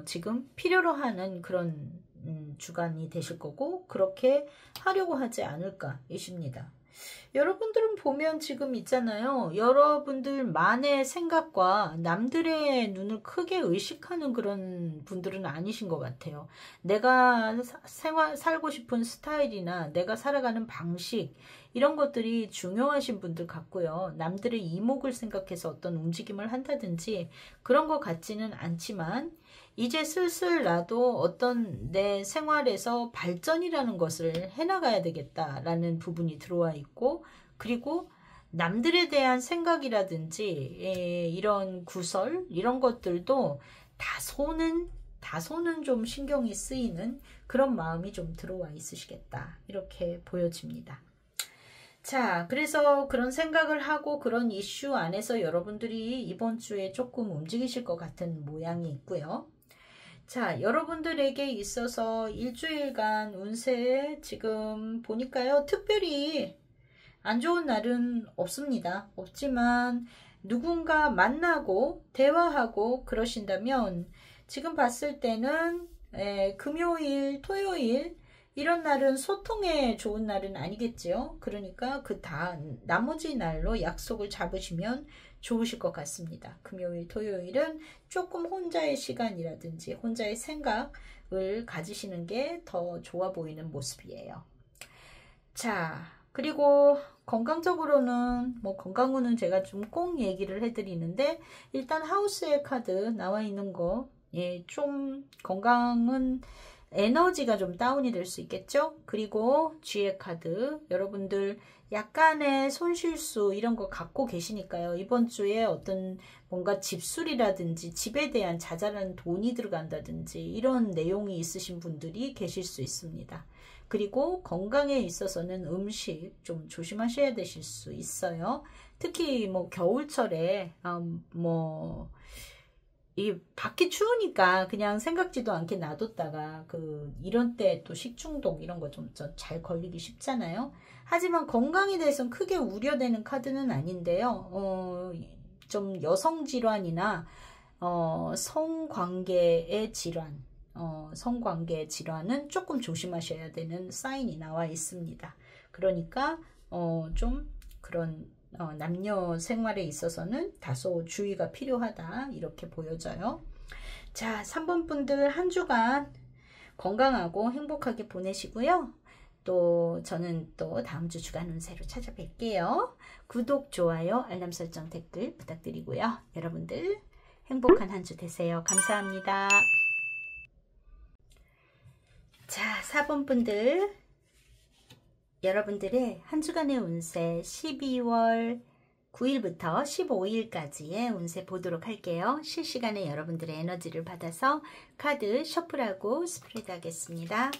지금 필요로 하는 그런 주간이 되실 거고 그렇게 하려고 하지 않을까 이십니다. 여러분들은 보면 지금 있잖아요. 여러분들만의 생각과 남들의 눈을 크게 의식하는 그런 분들은 아니신 것 같아요. 내가 살고 싶은 스타일이나 내가 살아가는 방식 이런 것들이 중요하신 분들 같고요. 남들의 이목을 생각해서 어떤 움직임을 한다든지 그런 것 같지는 않지만 이제 슬슬 나도 어떤 내 생활에서 발전이라는 것을 해나가야 되겠다라는 부분이 들어와 있고 그리고 남들에 대한 생각이라든지 이런 구설 이런 것들도 다소는 좀 신경이 쓰이는 그런 마음이 좀 들어와 있으시겠다 이렇게 보여집니다. 자, 그래서 그런 생각을 하고 그런 이슈 안에서 여러분들이 이번 주에 조금 움직이실 것 같은 모양이 있고요. 자, 여러분들에게 있어서 일주일간 운세 지금 보니까요. 특별히 안 좋은 날은 없습니다. 없지만 누군가 만나고 대화하고 그러신다면 지금 봤을 때는 금요일, 토요일 이런 날은 소통에 좋은 날은 아니겠지요. 그러니까 나머지 날로 약속을 잡으시면 좋으실 것 같습니다. 금요일, 토요일은 조금 혼자의 시간이라든지 혼자의 생각을 가지시는 게 더 좋아 보이는 모습이에요. 자, 그리고 건강적으로는 뭐 건강운은 제가 좀 꼭 얘기를 해드리는데 일단 하우스의 카드 나와 있는 거 좀 건강은 에너지가 좀 다운이 될 수 있겠죠. 그리고 G의 카드 여러분들 약간의 손실수 이런 거 갖고 계시니까요. 이번 주에 어떤 뭔가 집수리라든지 집에 대한 자잘한 돈이 들어간다든지 이런 내용이 있으신 분들이 계실 수 있습니다. 그리고 건강에 있어서는 음식 좀 조심하셔야 되실 수 있어요. 특히 뭐 겨울철에 이 밖이 추우니까 그냥 생각지도 않게 놔뒀다가 이런 때 또 식중독 이런 거 좀 잘 걸리기 쉽잖아요. 하지만 건강에 대해서는 크게 우려되는 카드는 아닌데요. 좀 여성 질환이나 성관계의 질환, 성관계 질환은 조금 조심하셔야 되는 사인이 나와 있습니다. 그러니까 좀 그런 남녀 생활에 있어서는 다소 주의가 필요하다 이렇게 보여져요. 자, 3번 분들 한 주간 건강하고 행복하게 보내시고요. 또 저는 또 다음 주 주간 운세로 찾아뵐게요. 구독, 좋아요, 알람 설정, 댓글 부탁드리고요. 여러분들 행복한 한 주 되세요. 감사합니다. 자, 4번 분들 여러분들의 한 주간의 운세 12월 9일부터 15일까지의 운세 보도록 할게요. 실시간에 여러분들의 에너지를 받아서 카드 셔플하고 스프레드 하겠습니다.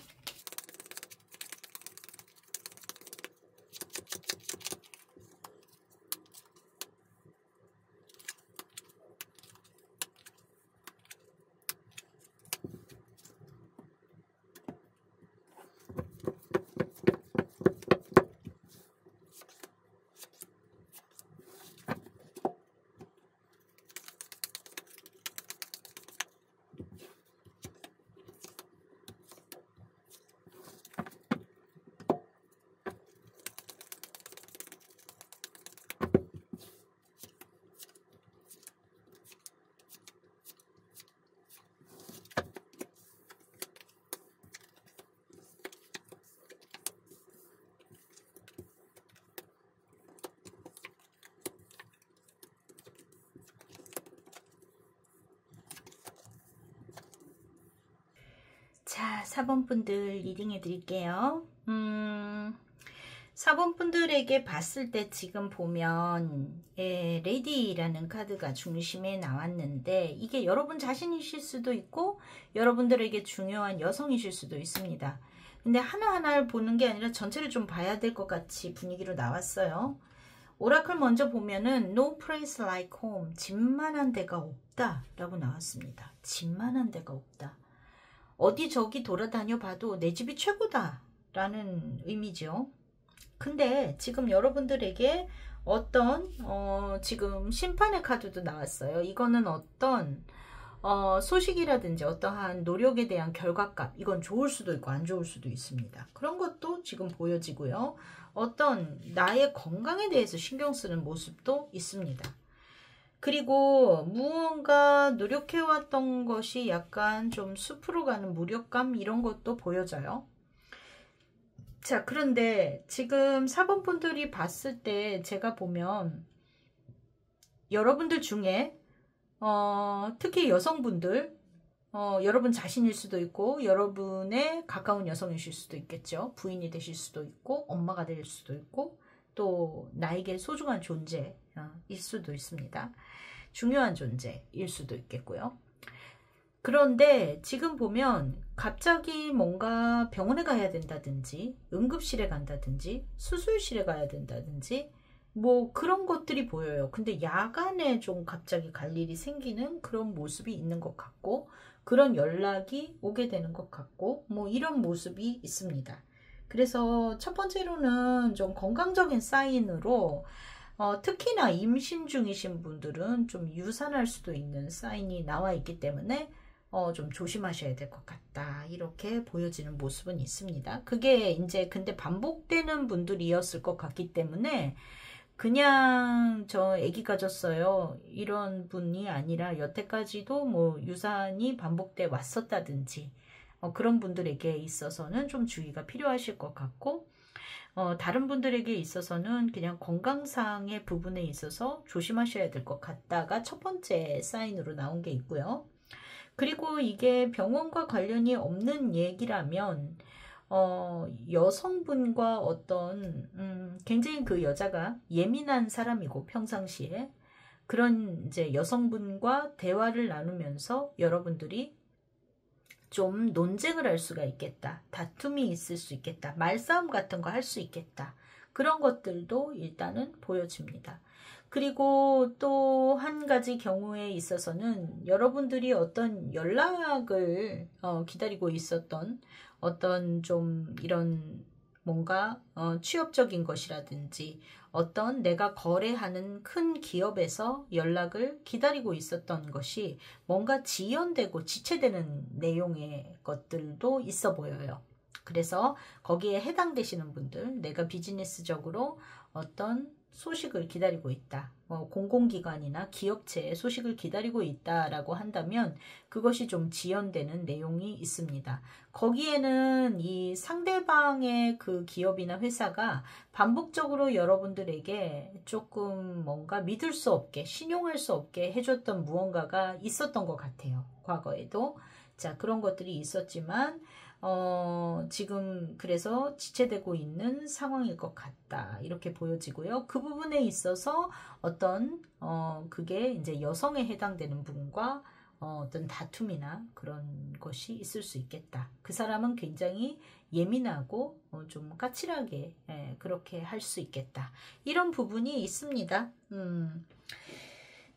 자, 4번 분들 리딩해 드릴게요. 4번 분들에게 봤을 때 지금 보면 레디라는 카드가 중심에 나왔는데 이게 여러분 자신이실 수도 있고 여러분들에게 중요한 여성이실 수도 있습니다. 근데 하나하나를 보는 게 아니라 전체를 좀 봐야 될 것 같이 분위기로 나왔어요. 오라클 먼저 보면은 No place like home, 집만한 데가 없다 라고 나왔습니다. 집만한 데가 없다. 어디 저기 돌아다녀 봐도 내 집이 최고다 라는 의미죠. 근데 지금 여러분들에게 어떤 지금 심판의 카드도 나왔어요. 이거는 어떤 소식이라든지 어떠한 노력에 대한 결과값, 이건 좋을 수도 있고 안 좋을 수도 있습니다. 그런 것도 지금 보여지고요. 어떤 나의 건강에 대해서 신경 쓰는 모습도 있습니다. 그리고 무언가 노력해왔던 것이 약간 좀 숲으로 가는 무력감 이런 것도 보여져요. 자, 그런데 지금 4번 분들이 봤을 때 제가 보면 여러분들 중에 특히 여성분들 여러분 자신일 수도 있고 여러분의 가까운 여성이실 수도 있겠죠. 부인이 되실 수도 있고 엄마가 될 수도 있고 또 나에게 소중한 존재일 수도 있습니다. 중요한 존재일 수도 있겠고요. 그런데 지금 보면 갑자기 뭔가 병원에 가야 된다든지 응급실에 간다든지 수술실에 가야 된다든지 뭐 그런 것들이 보여요. 근데 야간에 좀 갑자기 갈 일이 생기는 그런 모습이 있는 것 같고 그런 연락이 오게 되는 것 같고 뭐 이런 모습이 있습니다. 그래서 첫 번째로는 좀 건강적인 사인으로 특히나 임신 중이신 분들은 좀 유산할 수도 있는 사인이 나와 있기 때문에 좀 조심하셔야 될 것 같다 이렇게 보여지는 모습은 있습니다. 그게 이제 근데 반복되는 분들이었을 것 같기 때문에 그냥 저 아기 가졌어요 이런 분이 아니라 여태까지도 뭐 유산이 반복돼 왔었다든지 그런 분들에게 있어서는 좀 주의가 필요하실 것 같고 다른 분들에게 있어서는 그냥 건강상의 부분에 있어서 조심하셔야 될 것 같다가 첫 번째 사인으로 나온 게 있고요. 그리고 이게 병원과 관련이 없는 얘기라면 여성분과 어떤 굉장히 그 여자가 예민한 사람이고 평상시에 그런 이제 여성분과 대화를 나누면서 여러분들이 좀 논쟁을 할 수가 있겠다. 다툼이 있을 수 있겠다. 말싸움 같은 거 할 수 있겠다. 그런 것들도 일단은 보여집니다. 그리고 또 한 가지 경우에 있어서는 여러분들이 어떤 연락을 기다리고 있었던 어떤 좀 이런 뭔가 취업적인 것이라든지 어떤 내가 거래하는 큰 기업에서 연락을 기다리고 있었던 것이 뭔가 지연되고 지체되는 내용의 것들도 있어 보여요. 그래서 거기에 해당되시는 분들, 내가 비즈니스적으로 어떤 소식을 기다리고 있다. 공공기관이나 기업체의 소식을 기다리고 있다라고 한다면 그것이 좀 지연되는 내용이 있습니다. 거기에는 이 상대방의 그 기업이나 회사가 반복적으로 여러분들에게 조금 뭔가 믿을 수 없게, 신용할 수 없게 해줬던 무언가가 있었던 것 같아요. 과거에도. 자, 그런 것들이 있었지만 지금 그래서 지체되고 있는 상황일 것 같다. 이렇게 보여지고요. 그 부분에 있어서 어떤 그게 이제 여성에 해당되는 부분과 어떤 다툼이나 그런 것이 있을 수 있겠다. 그 사람은 굉장히 예민하고 좀 까칠하게 그렇게 할 수 있겠다. 이런 부분이 있습니다.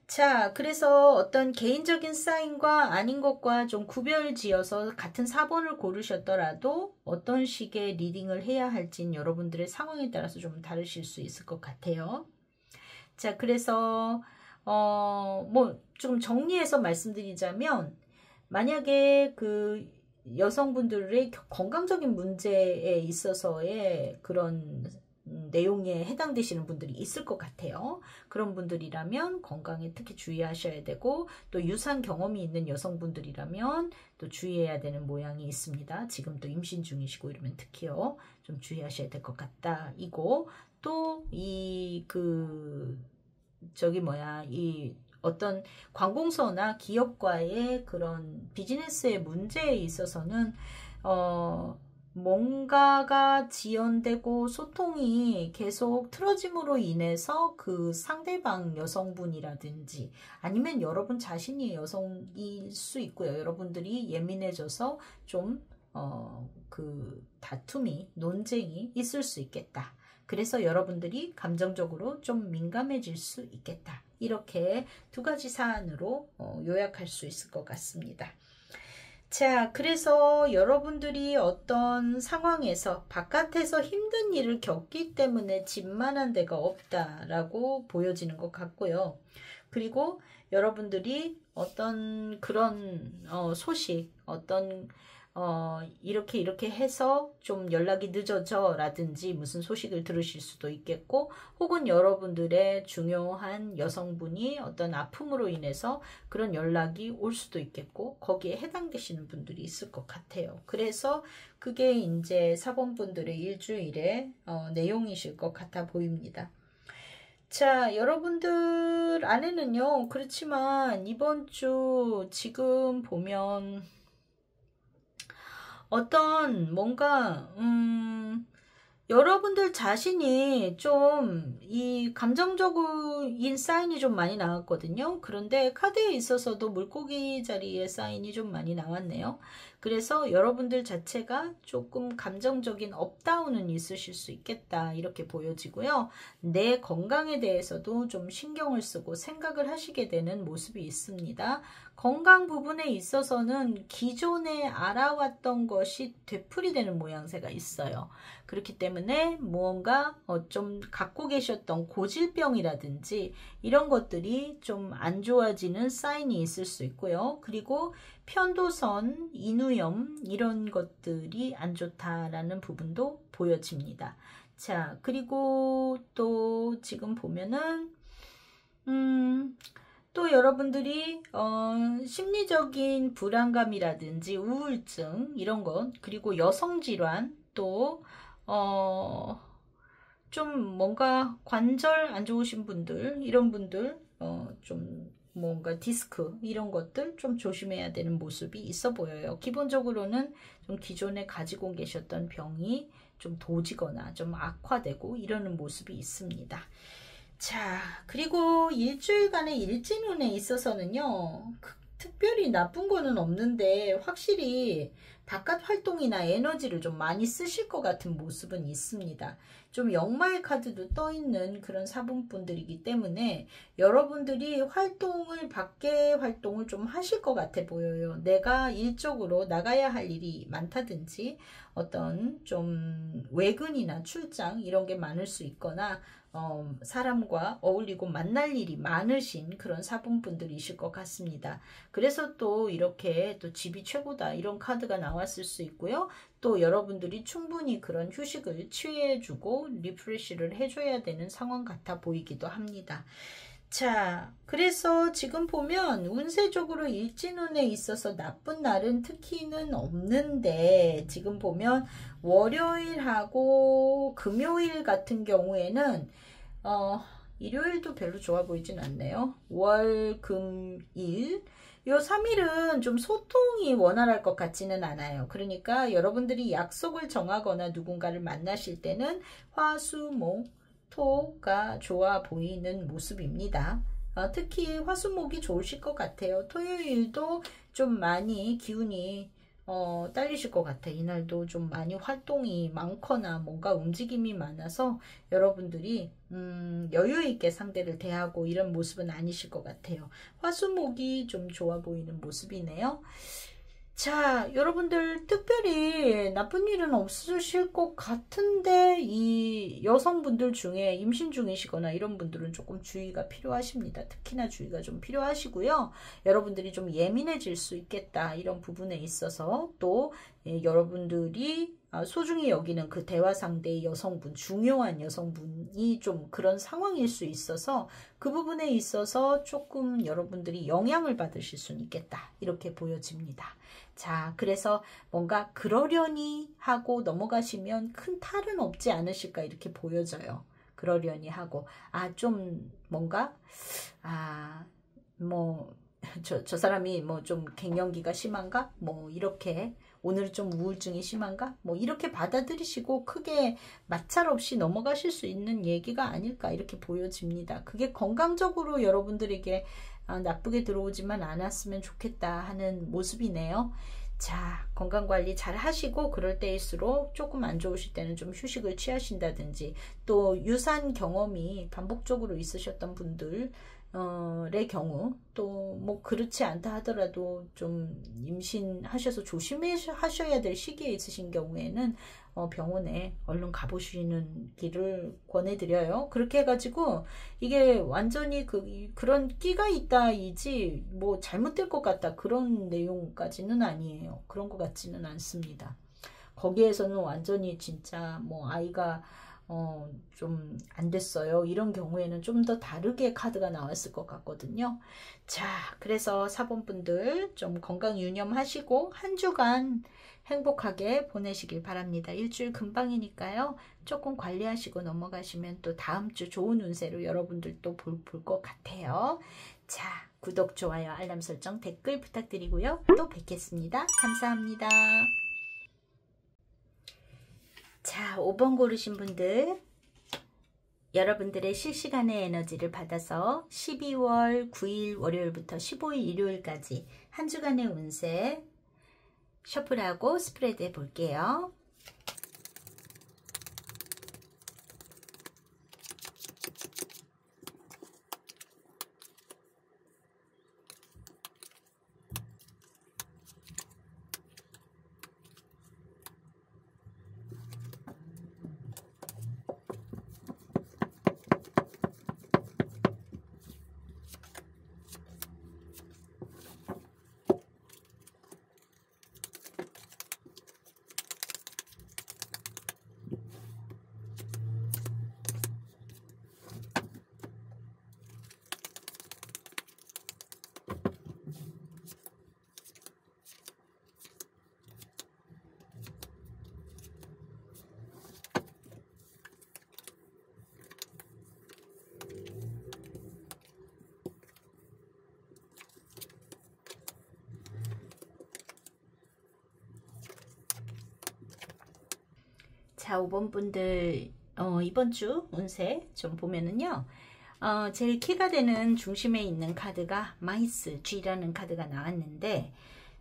자, 그래서 어떤 개인적인 사인과 아닌 것과 좀 구별지어서 같은 4번을 고르셨더라도 어떤 식의 리딩을 해야 할지는 여러분들의 상황에 따라서 좀 다르실 수 있을 것 같아요. 자, 그래서 뭐 좀 정리해서 말씀드리자면 만약에 그 여성분들의 건강적인 문제에 있어서의 그런 내용에 해당되시는 분들이 있을 것 같아요. 그런 분들이라면 건강에 특히 주의하셔야 되고 또 유산 경험이 있는 여성분들이라면 또 주의해야 되는 모양이 있습니다. 지금 또 임신 중이시고 이러면 특히요. 좀 주의하셔야 될 것 같다. 이고 또 이 이 어떤 관공서나 기업과의 그런 비즈니스의 문제에 있어서는 뭔가가 지연되고 소통이 계속 틀어짐으로 인해서 그 상대방 여성분이라든지 아니면 여러분 자신이 여성일 수 있고요. 여러분들이 예민해져서 좀 그 다툼이 논쟁이 있을 수 있겠다. 그래서 여러분들이 감정적으로 좀 민감해질 수 있겠다. 이렇게 두 가지 사안으로 요약할 수 있을 것 같습니다. 자, 그래서 여러분들이 어떤 상황에서 바깥에서 힘든 일을 겪기 때문에 집만한 데가 없다라고 보여지는 것 같고요. 그리고 여러분들이 어떤 그런 소식, 어떤 이렇게 해서 좀 연락이 늦어져 라든지 무슨 소식을 들으실 수도 있겠고 혹은 여러분들의 중요한 여성분이 어떤 아픔으로 인해서 그런 연락이 올 수도 있겠고 거기에 해당되시는 분들이 있을 것 같아요. 그래서 그게 이제 4번 분들의 일주일의 내용이실 것 같아 보입니다. 자, 여러분들 안에는요, 그렇지만 이번 주 지금 보면 어떤 뭔가 여러분들 자신이 좀 이 감정적인 사인이 좀 많이 나왔거든요. 그런데 카드에 있어서도 물고기 자리에 사인이 좀 많이 나왔네요. 그래서 여러분들 자체가 조금 감정적인 업다운은 있으실 수 있겠다 이렇게 보여지고요. 내 건강에 대해서도 좀 신경을 쓰고 생각을 하시게 되는 모습이 있습니다. 건강 부분에 있어서는 기존에 알아왔던 것이 되풀이되는 모양새가 있어요. 그렇기 때문에 무언가 좀 갖고 계셨던 고질병이라든지 이런 것들이 좀 안 좋아지는 사인이 있을 수 있고요. 그리고 편도선, 인후염 이런 것들이 안 좋다라는 부분도 보여집니다. 자, 그리고 또 지금 보면은 또 여러분들이 심리적인 불안감이라든지 우울증 이런 것 그리고 여성질환 또 좀 뭔가 관절 안 좋으신 분들 이런 분들 좀 뭔가 디스크 이런 것들 좀 조심해야 되는 모습이 있어 보여요. 기본적으로는 좀 기존에 가지고 계셨던 병이 좀 도지거나 좀 악화되고 이러는 모습이 있습니다. 자, 그리고 일주일간의 일진운에 있어서는요, 특별히 나쁜 거는 없는데 확실히 바깥 활동이나 에너지를 좀 많이 쓰실 것 같은 모습은 있습니다. 좀 역마의 카드도 떠 있는 그런 사분분들이기 때문에 여러분들이 활동을 밖에 활동을 좀 하실 것 같아 보여요. 내가 일적으로 나가야 할 일이 많다든지 어떤 좀 외근이나 출장 이런 게 많을 수 있거나 사람과 어울리고 만날 일이 많으신 그런 사분분들이실 것 같습니다. 그래서 또 이렇게 또 집이 최고다 이런 카드가 나왔을 수 있고요. 또 여러분들이 충분히 그런 휴식을 취해주고 리프레시를 해줘야 되는 상황 같아 보이기도 합니다. 자, 그래서 지금 보면 운세적으로 일진운에 있어서 나쁜 날은 특히는 없는데 지금 보면 월요일하고 금요일 같은 경우에는 일요일도 별로 좋아 보이진 않네요. 월, 금, 일 요 3일은 좀 소통이 원활할 것 같지는 않아요. 그러니까 여러분들이 약속을 정하거나 누군가를 만나실 때는 화, 수, 목, 토가 좋아 보이는 모습입니다. 특히 화수목이 좋으실 것 같아요. 토요일도 좀 많이 기운이 딸리실 것 같아요. 이날도 좀 많이 활동이 많거나 뭔가 움직임이 많아서 여러분들이 여유 있게 상대를 대하고 이런 모습은 아니실 것 같아요. 화수목이 좀 좋아 보이는 모습이네요. 자, 여러분들 특별히 나쁜 일은 없으실 것 같은데 이 여성분들 중에 임신 중이시거나 이런 분들은 조금 주의가 필요하십니다. 특히나 주의가 좀 필요하시고요. 여러분들이 좀 예민해질 수 있겠다 이런 부분에 있어서 또 여러분들이 소중히 여기는 그 대화 상대의 여성분, 중요한 여성분이 좀 그런 상황일 수 있어서 그 부분에 있어서 조금 여러분들이 영향을 받으실 수는 있겠다 이렇게 보여집니다. 자, 그래서 뭔가 그러려니 하고 넘어가시면 큰 탈은 없지 않으실까 이렇게 보여져요. 그러려니 하고 좀 뭔가 뭐 저 사람이 뭐 좀 갱년기가 심한가? 뭐 이렇게 오늘 좀 우울증이 심한가? 뭐 이렇게 받아들이시고 크게 마찰 없이 넘어가실 수 있는 얘기가 아닐까 이렇게 보여집니다. 그게 건강적으로 여러분들에게 나쁘게 들어오지만 않았으면 좋겠다 하는 모습이네요. 자, 건강관리 잘 하시고 그럴 때일수록 조금 안 좋으실 때는 좀 휴식을 취하신다든지 또 유산 경험이 반복적으로 있으셨던 분들 의 경우 또 뭐 그렇지 않다 하더라도 좀 임신하셔서 조심하셔야 될 시기에 있으신 경우에는 병원에 얼른 가보시는 길을 권해드려요. 그렇게 해가지고 이게 완전히 그런 끼가 있다이지 뭐 잘못될 것 같다 그런 내용까지는 아니에요. 그런 것 같지는 않습니다. 거기에서는 완전히 진짜 뭐 아이가 좀 안 됐어요. 이런 경우에는 좀 더 다르게 카드가 나왔을 것 같거든요. 자, 그래서 사본분들 좀 건강 유념하시고 한 주간 행복하게 보내시길 바랍니다. 일주일 금방이니까요. 조금 관리하시고 넘어가시면 또 다음 주 좋은 운세로 여러분들도 볼 것 같아요. 자, 구독, 좋아요, 알람 설정, 댓글 부탁드리고요. 또 뵙겠습니다. 감사합니다. 자, 5번 고르신 분들 여러분들의 실시간의 에너지를 받아서 12월 9일 월요일부터 15일 일요일까지 한 주간의 운세 셔플하고 스프레드 해볼게요. 자, 5번 분들 이번 주 운세 좀 보면은요. 제일 키가 되는 중심에 있는 카드가 마이스 G라는 카드가 나왔는데,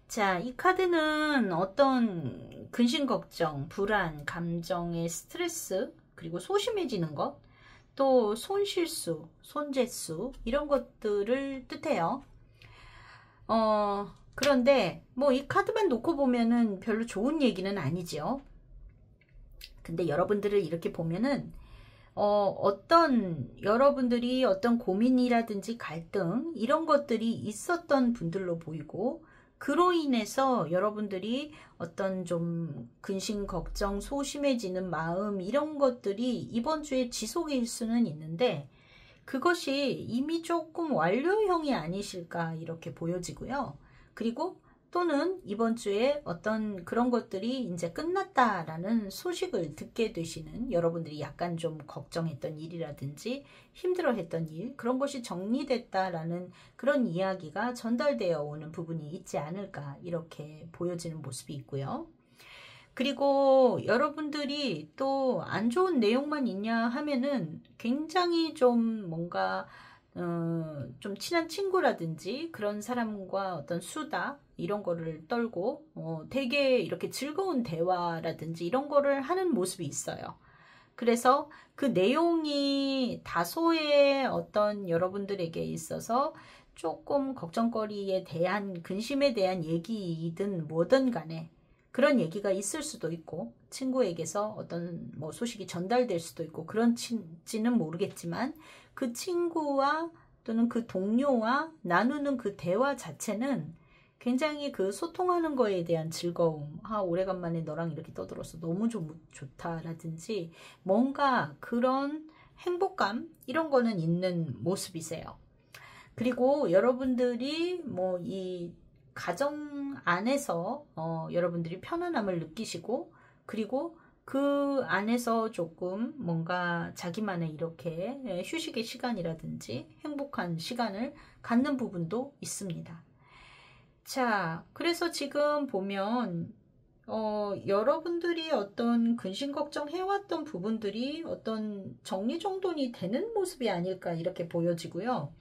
자, 이 카드는 어떤 근심 걱정, 불안, 감정의 스트레스, 그리고 소심해지는 것, 또 손실수, 손재수 이런 것들을 뜻해요. 그런데 뭐 이 카드만 놓고 보면은 별로 좋은 얘기는 아니죠. 근데 여러분들을 이렇게 보면은 여러분들이 어떤 고민이라든지 갈등 이런 것들이 있었던 분들로 보이고, 그로 인해서 여러분들이 어떤 좀 근심, 걱정, 소심해지는 마음 이런 것들이 이번 주에 지속일 수는 있는데, 그것이 이미 조금 완료형이 아니실까 이렇게 보여지고요. 그리고 또는 이번 주에 어떤 그런 것들이 이제 끝났다라는 소식을 듣게 되시는, 여러분들이 약간 좀 걱정했던 일이라든지 힘들어했던 일, 그런 것이 정리됐다라는 그런 이야기가 전달되어 오는 부분이 있지 않을까 이렇게 보여지는 모습이 있고요. 그리고 여러분들이 또 안 좋은 내용만 있냐 하면은 굉장히 좀 뭔가 좀 친한 친구라든지 그런 사람과 어떤 수다 이런 거를 떨고 되게 이렇게 즐거운 대화라든지 이런 거를 하는 모습이 있어요. 그래서 그 내용이 다소의 어떤 여러분들에게 있어서 조금 걱정거리에 대한, 근심에 대한 얘기이든 뭐든 간에 그런 얘기가 있을 수도 있고, 친구에게서 어떤 뭐 소식이 전달될 수도 있고, 그런지는 모르겠지만 그 친구와 또는 그 동료와 나누는 그 대화 자체는 굉장히 그 소통하는 거에 대한 즐거움, 오래간만에 너랑 이렇게 떠들어서 너무 좋다라든지 뭔가 그런 행복감 이런 거는 있는 모습이세요. 그리고 여러분들이 뭐 이 가정 안에서 여러분들이 편안함을 느끼시고, 그리고 그 안에서 조금 뭔가 자기만의 이렇게 휴식의 시간이라든지 행복한 시간을 갖는 부분도 있습니다. 자, 그래서 지금 보면 여러분들이 어떤 근심 걱정 해왔던 부분들이 어떤 정리정돈이 되는 모습이 아닐까 이렇게 보여지고요.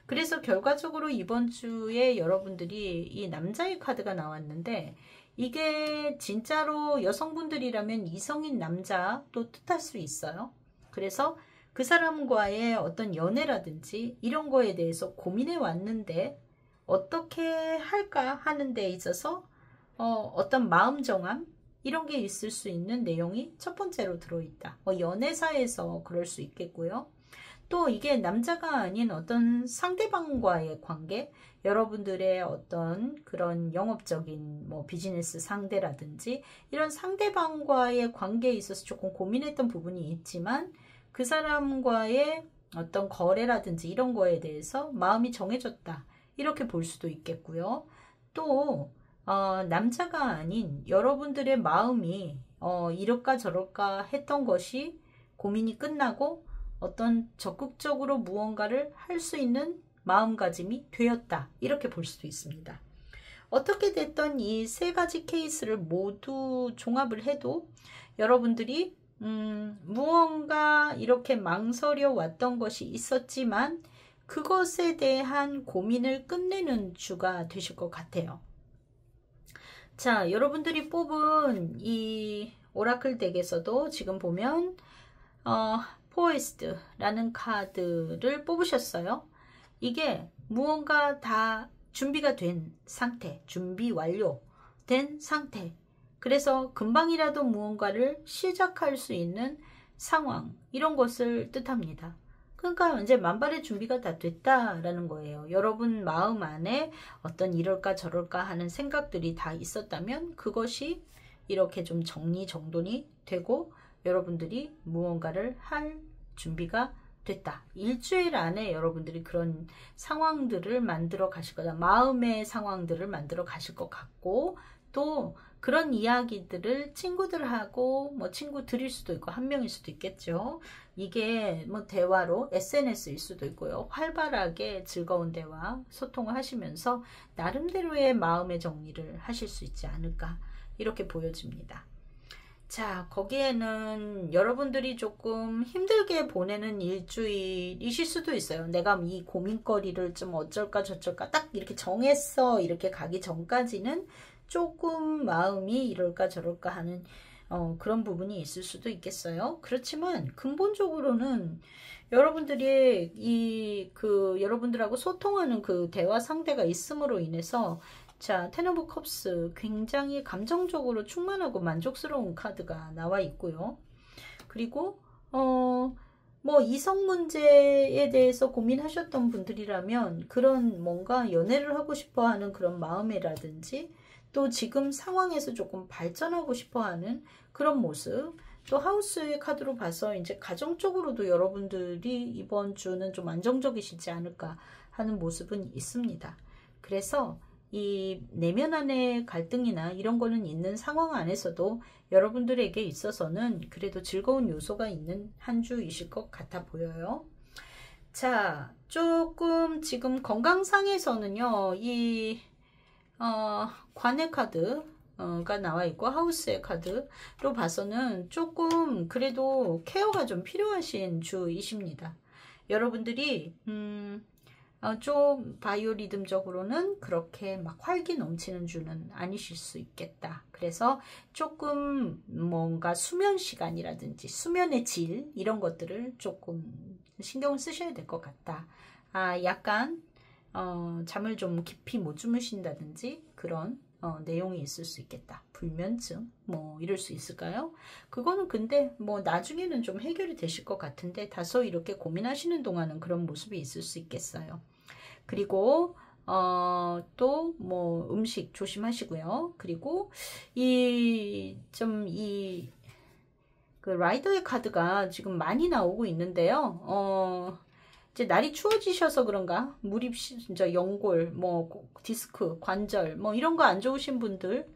그래서 결과적으로 이번 주에 여러분들이 이 남자의 카드가 나왔는데, 이게 진짜로 여성분들이라면 이성인 남자도 뜻할 수 있어요. 그래서 그 사람과의 어떤 연애라든지 이런 거에 대해서 고민해 왔는데 어떻게 할까 하는 데 있어서 어떤 마음 정함 이런 게 있을 수 있는 내용이 첫 번째로 들어있다. 연애사에서 그럴 수 있겠고요. 또 이게 남자가 아닌 어떤 상대방과의 관계, 여러분들의 어떤 그런 영업적인 뭐 비즈니스 상대라든지 이런 상대방과의 관계에 있어서 조금 고민했던 부분이 있지만, 그 사람과의 어떤 거래라든지 이런 거에 대해서 마음이 정해졌다 이렇게 볼 수도 있겠고요. 또 남자가 아닌 여러분들의 마음이 이럴까 저럴까 했던 것이 고민이 끝나고 어떤 적극적으로 무언가를 할 수 있는 마음가짐이 되었다 이렇게 볼 수도 있습니다. 어떻게 됐던 이 세 가지 케이스를 모두 종합을 해도 여러분들이 무언가 이렇게 망설여 왔던 것이 있었지만 그것에 대한 고민을 끝내는 주가 되실 것 같아요. 자, 여러분들이 뽑은 이 오라클 덱에서도 지금 보면 포에스트라는 카드를 뽑으셨어요. 이게 무언가 다 준비가 된 상태, 준비 완료된 상태. 그래서 금방이라도 무언가를 시작할 수 있는 상황, 이런 것을 뜻합니다. 그러니까 이제 만발의 준비가 다 됐다라는 거예요. 여러분 마음 안에 어떤 이럴까 저럴까 하는 생각들이 다 있었다면 그것이 이렇게 좀 정리정돈이 되고 여러분들이 무언가를 할 준비가 됐다. 일주일 안에 여러분들이 그런 상황들을 만들어 가실 거다. 마음의 상황들을 만들어 가실 것 같고, 또 그런 이야기들을 친구들하고 뭐 친구들일 수도 있고 한 명일 수도 있겠죠. 이게 뭐 대화로 SNS일 수도 있고요. 활발하게 즐거운 대화 소통을 하시면서 나름대로의 마음의 정리를 하실 수 있지 않을까 이렇게 보여집니다. 자, 거기에는 여러분들이 조금 힘들게 보내는 일주일이실 수도 있어요. 내가 이 고민거리를 좀 어쩔까 저쩔까 딱 이렇게 정했어 이렇게 가기 전까지는 조금 마음이 이럴까 저럴까 하는 그런 부분이 있을 수도 있겠어요. 그렇지만 근본적으로는 여러분들이 여러분들하고 소통하는 그 대화 상대가 있음으로 인해서 자, 텐 오브 컵스 굉장히 감정적으로 충만하고 만족스러운 카드가 나와 있고요. 그리고 뭐 이성 문제에 대해서 고민하셨던 분들이라면 그런 뭔가 연애를 하고 싶어 하는 그런 마음이라든지 또 지금 상황에서 조금 발전하고 싶어 하는 그런 모습, 또 하우스의 카드로 봐서 이제 가정적으로도 여러분들이 이번 주는 좀 안정적이시지 않을까 하는 모습은 있습니다. 그래서 이 내면 안의 갈등이나 이런 거는 있는 상황 안에서도 여러분들에게 있어서는 그래도 즐거운 요소가 있는 한 주이실 것 같아 보여요. 자, 조금 지금 건강상에서는요, 관의 카드가 나와 있고 하우스의 카드로 봐서는 조금 그래도 케어가 좀 필요하신 주이십니다. 여러분들이 좀 바이오리듬적으로는 그렇게 막 활기 넘치는 주는 아니실 수 있겠다. 그래서 조금 뭔가 수면 시간이라든지 수면의 질 이런 것들을 조금 신경을 쓰셔야 될 것 같다. 약간 잠을 좀 깊이 못 주무신다든지 그런 내용이 있을 수 있겠다. 불면증 뭐 이럴 수 있을까요? 그거는 근데 뭐 나중에는 좀 해결이 되실 것 같은데 다소 이렇게 고민하시는 동안은 그런 모습이 있을 수 있겠어요. 그리고 또 뭐 음식 조심하시고요. 그리고 그 라이더의 카드가 지금 많이 나오고 있는데요. 이제 날이 추워지셔서 그런가 무립, 연골, 뭐 디스크, 관절 뭐 이런 거 안 좋으신 분들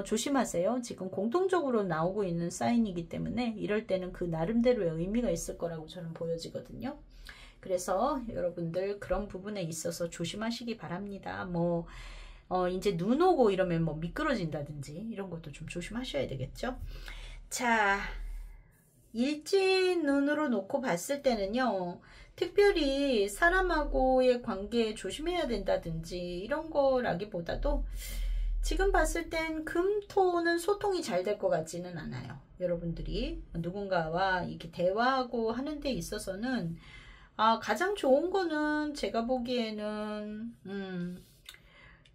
조심하세요. 지금 공통적으로 나오고 있는 사인이기 때문에 이럴 때는 그 나름대로의 의미가 있을 거라고 저는 보여지거든요. 그래서 여러분들 그런 부분에 있어서 조심하시기 바랍니다. 뭐 이제 눈 오고 이러면 뭐 미끄러진다든지 이런 것도 좀 조심하셔야 되겠죠. 자, 일진 눈으로 놓고 봤을 때는요, 특별히 사람하고의 관계에 조심해야 된다든지 이런 거라기보다도 지금 봤을 땐 금토는 소통이 잘 될 것 같지는 않아요. 여러분들이 누군가와 이렇게 대화하고 하는 데 있어서는 가장 좋은 거는 제가 보기에는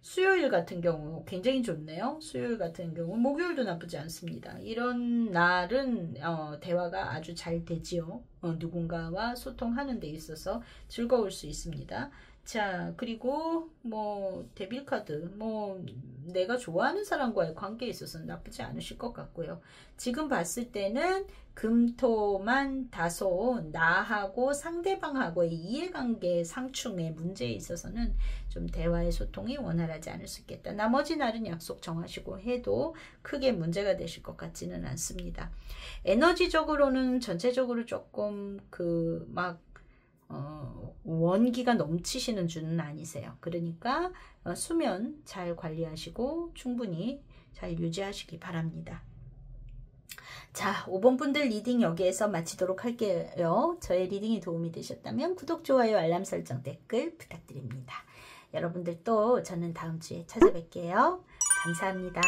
수요일 같은 경우 굉장히 좋네요. 수요일 같은 경우 목요일도 나쁘지 않습니다. 이런 날은 대화가 아주 잘 되지요. 누군가와 소통하는 데 있어서 즐거울 수 있습니다. 자, 그리고 뭐 데빌 카드, 뭐 내가 좋아하는 사람과의 관계에 있어서는 나쁘지 않으실 것 같고요. 지금 봤을 때는 금토만 다소 나하고 상대방하고의 이해관계 상충의 문제에 있어서는 좀 대화의 소통이 원활하지 않을 수 있겠다. 나머지 날은 약속 정하시고 해도 크게 문제가 되실 것 같지는 않습니다. 에너지적으로는 전체적으로 조금 원기가 넘치시는 주는 아니세요. 그러니까 수면 잘 관리하시고 충분히 잘 유지하시기 바랍니다. 자, 5번 분들 리딩 여기에서 마치도록 할게요. 저의 리딩이 도움이 되셨다면 구독, 좋아요, 알람 설정, 댓글 부탁드립니다. 여러분들 또 저는 다음 주에 찾아뵐게요. 감사합니다.